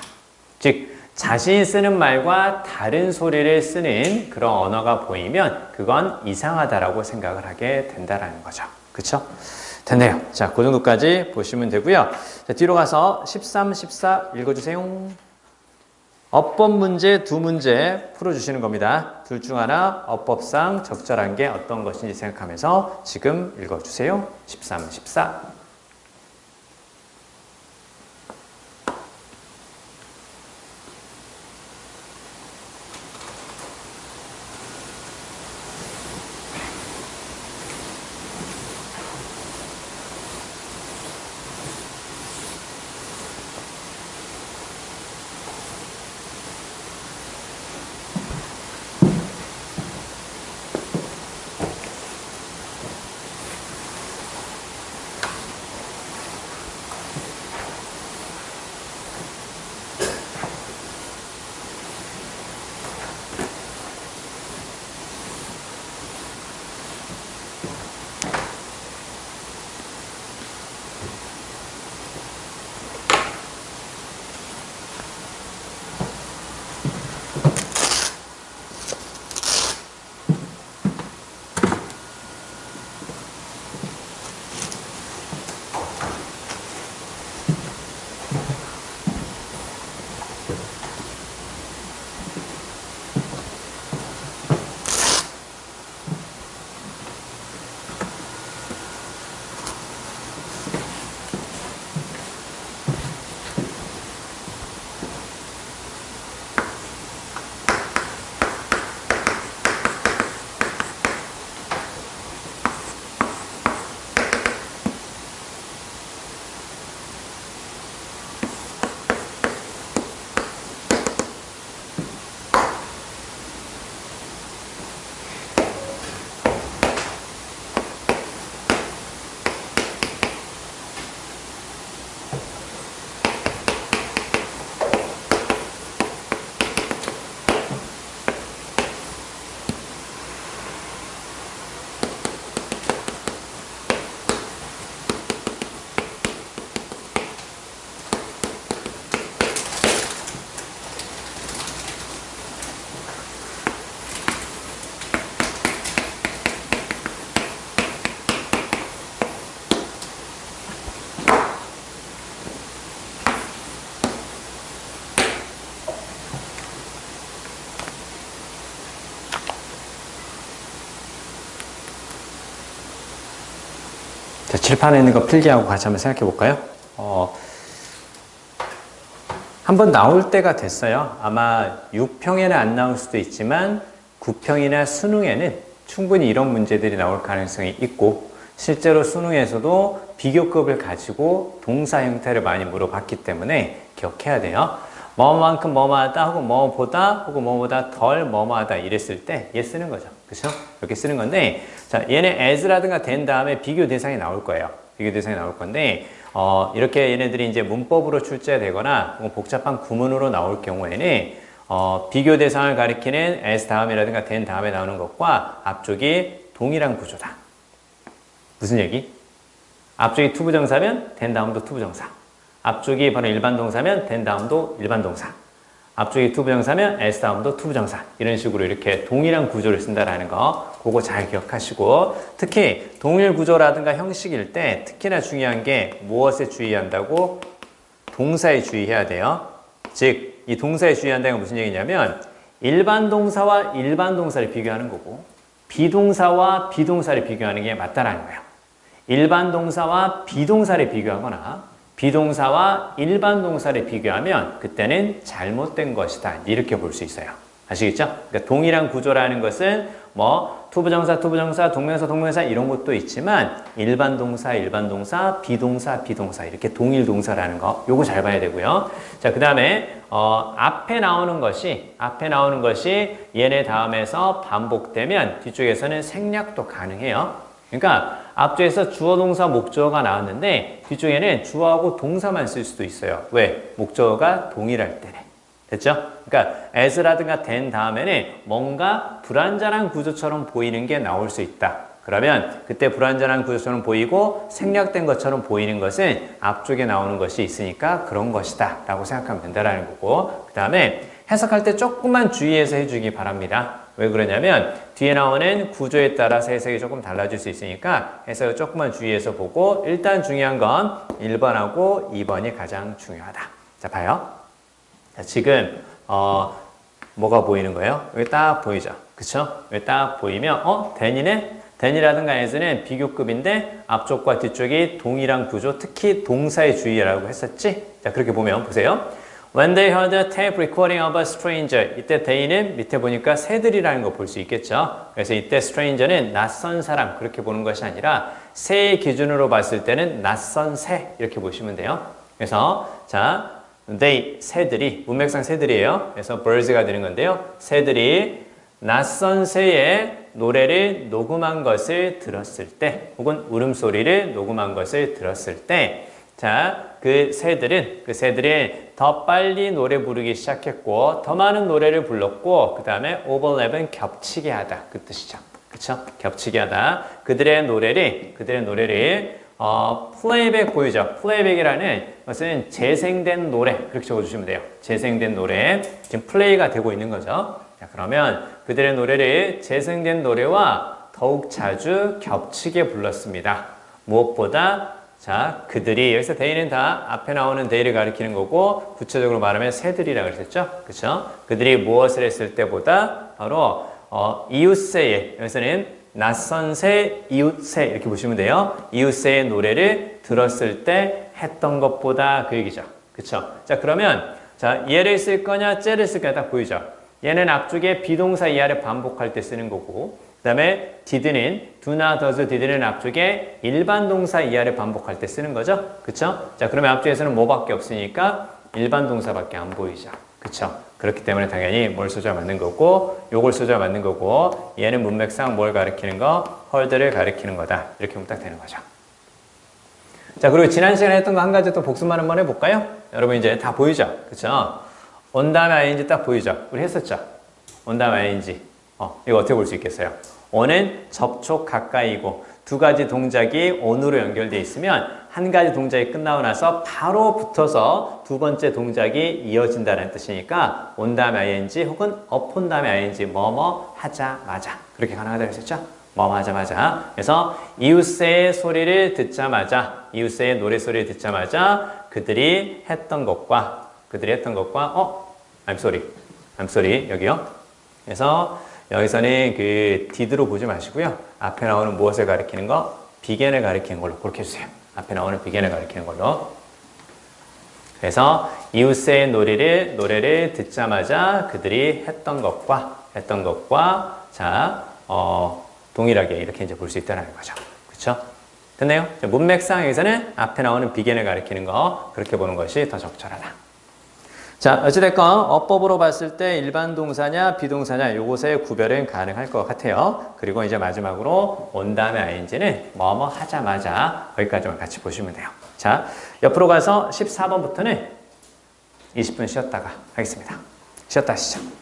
즉 자신이 쓰는 말과 다른 소리를 쓰는 그런 언어가 보이면 그건 이상하다라고 생각을 하게 된다라는 거죠. 그렇죠? 됐네요. 자, 그 정도까지 보시면 되고요. 자, 뒤로 가서 13, 14 읽어주세요. 어법 문제 두 문제 풀어주시는 겁니다. 둘 중 하나 어법상 적절한 게 어떤 것인지 생각하면서 지금 읽어주세요. 13, 14. 자, 칠판에 있는 거 필기하고 같이 한번 생각해 볼까요? 한번 나올 때가 됐어요. 아마 6평에는 안 나올 수도 있지만 9평이나 수능에는 충분히 이런 문제들이 나올 가능성이 있고 실제로 수능에서도 비교급을 가지고 동사 형태를 많이 물어봤기 때문에 기억해야 돼요. 뭐만큼 뭐뭐하다 혹은 뭐보다 혹은 뭐보다 덜 뭐뭐하다 이랬을 때 얘 쓰는 거죠. 그렇죠? 이렇게 쓰는 건데 자 얘네 as라든가 된 다음에 비교 대상이 나올 거예요. 비교 대상이 나올 건데 이렇게 얘네들이 이제 문법으로 출제되거나 복잡한 구문으로 나올 경우에는 비교 대상을 가리키는 as 다음이라든가 된 다음에 나오는 것과 앞쪽이 동일한 구조다. 무슨 얘기? 앞쪽이 투부정사면 된 다음도 투부정사. 앞쪽이 바로 일반 동사면 된 다음도 일반 동사. 앞쪽이 투부정사면 as 다음도 투부정사. 이런 식으로 이렇게 동일한 구조를 쓴다라는 거 그거 잘 기억하시고 특히 동일 구조라든가 형식일 때 특히나 중요한 게 무엇에 주의한다고? 동사에 주의해야 돼요. 즉 이 동사에 주의한다는 건 무슨 얘기냐면 일반 동사와 일반 동사를 비교하는 거고 비동사와 비동사를 비교하는 게 맞다라는 거예요. 일반 동사와 비동사를 비교하거나 비동사와 일반 동사를 비교하면 그때는 잘못된 것이다. 이렇게 볼 수 있어요. 아시겠죠? 그러니까 동일한 구조라는 것은 뭐 투부정사, 투부정사, 동명사, 동명사 이런 것도 있지만 일반 동사, 일반 동사, 비동사, 비동사 이렇게 동일 동사라는 거 요거 잘 봐야 되고요. 자, 그다음에 앞에 나오는 것이 얘네 다음에서 반복되면 뒤쪽에서는 생략도 가능해요. 그러니까 앞쪽에서 주어, 동사, 목적어가 나왔는데 뒤쪽에는 주어하고 동사만 쓸 수도 있어요. 왜? 목적어가 동일할 때는. 됐죠? 그러니까 as라든가 than 다음에는 뭔가 불완전한 구조처럼 보이는 게 나올 수 있다. 그러면 그때 불완전한 구조처럼 보이고 생략된 것처럼 보이는 것은 앞쪽에 나오는 것이 있으니까 그런 것이다 라고 생각하면 된다는 거고, 그 다음에 해석할 때 조금만 주의해서 해주기 바랍니다. 왜 그러냐면 뒤에 나오는 구조에 따라서 해석이 조금 달라질 수 있으니까 해석을 조금만 주의해서 보고, 일단 중요한 건 1번하고 2번이 가장 중요하다. 자, 봐요. 자, 지금 뭐가 보이는 거예요? 여기 딱 보이죠? 그쵸? 여기 딱 보이면 than이네? than이라든가 as는 비교급인데 앞쪽과 뒤쪽이 동일한 구조, 특히 동사의 주의라고 했었지? 자, 그렇게 보면 보세요. When they heard a tape recording of a stranger. 이때 they는 밑에 보니까 새들이라는 거 볼 수 있겠죠? 그래서 이때 stranger는 낯선 사람 그렇게 보는 것이 아니라 새의 기준으로 봤을 때는 낯선 새 이렇게 보시면 돼요. 그래서 자, they, 새들이, 문맥상 새들이에요. 그래서 birds가 되는 건데요. 새들이 낯선 새의 노래를 녹음한 것을 들었을 때, 혹은 울음소리를 녹음한 것을 들었을 때, 자, 그 새들이 더 빨리 노래 부르기 시작했고, 더 많은 노래를 불렀고, 그 다음에 overlap은 겹치게 하다. 그 뜻이죠. 그쵸? 겹치게 하다. 그들의 노래를 플레이백 보이죠? 플레이백이라는 것은 재생된 노래. 그렇게 적어주시면 돼요. 재생된 노래. 지금 플레이가 되고 있는 거죠. 자, 그러면 그들의 노래를 재생된 노래와 더욱 자주 겹치게 불렀습니다. 무엇보다 자, 그들이, 여기서 they는 다 앞에 나오는 they를 가리키는 거고, 구체적으로 말하면 새들이라고 그랬었죠? 그쵸? 그들이 무엇을 했을 때보다 바로 이웃새의, 여기서는 낯선 새, 이웃새 이렇게 보시면 돼요. 이웃새의 노래를 들었을 때 했던 것보다 그 얘기죠. 그쵸? 자, 그러면 자, 얘를 쓸 거냐, 쟤를 쓸 거냐 딱 보이죠? 얘는 앞쪽에 비동사 이하를 반복할 때 쓰는 거고, 그 다음에 did는, do나 does, did는 앞쪽에 일반 동사 이하를 반복할 때 쓰는 거죠. 그쵸? 자, 그러면 앞쪽에서는 뭐밖에 없으니까 일반 동사밖에 안 보이죠. 그쵸? 그렇기 때문에 당연히 뭘 써줘야 맞는 거고, 요걸 써줘야 맞는 거고, 얘는 문맥상 뭘 가리키는 거? heard를 가리키는 거다. 이렇게 보면 딱 되는 거죠. 자, 그리고 지난 시간에 했던 거 한 가지 또 복습만 한번 해볼까요? 여러분 이제 다 보이죠? 그쵸? 온 다음에 ing 딱 보이죠? 우리 했었죠? 온 다음에 ing. 이거 어떻게 볼 수 있겠어요? on은 접촉 가까이고 두 가지 동작이 on으로 연결되어 있으면 한 가지 동작이 끝나고 나서 바로 붙어서 두 번째 동작이 이어진다는 뜻이니까 on 다음에 ing 혹은 upon 다음에 ing 뭐뭐 하자마자 그렇게 가능하다고 했었죠? 뭐뭐 하자마자. 그래서 이웃새의 소리를 듣자마자, 이웃새의 노래소리를 듣자마자 그들이 했던 것과 I'm sorry 여기요. 그래서 여기서는 그 did로 보지 마시고요. 앞에 나오는 무엇을 가리키는 거? began을 가리키는 걸로 그렇게 해주세요. 앞에 나오는 began을 가리키는 걸로. 그래서 이웃새의 노래를 듣자마자 그들이 했던 것과 자, 동일하게 이렇게 이제 볼 수 있다는 거죠. 그렇죠? 됐나요? 문맥상에서는 앞에 나오는 began을 가리키는 거 그렇게 보는 것이 더 적절하다. 자, 어찌됐건 어법으로 봤을 때 일반 동사냐 비동사냐 요것의 구별은 가능할 것 같아요. 그리고 이제 마지막으로 온 다음에 ing는 뭐뭐 하자마자 거기까지만 같이 보시면 돼요. 자, 옆으로 가서 14번부터는 20분 쉬었다가 하겠습니다. 쉬었다 하시죠.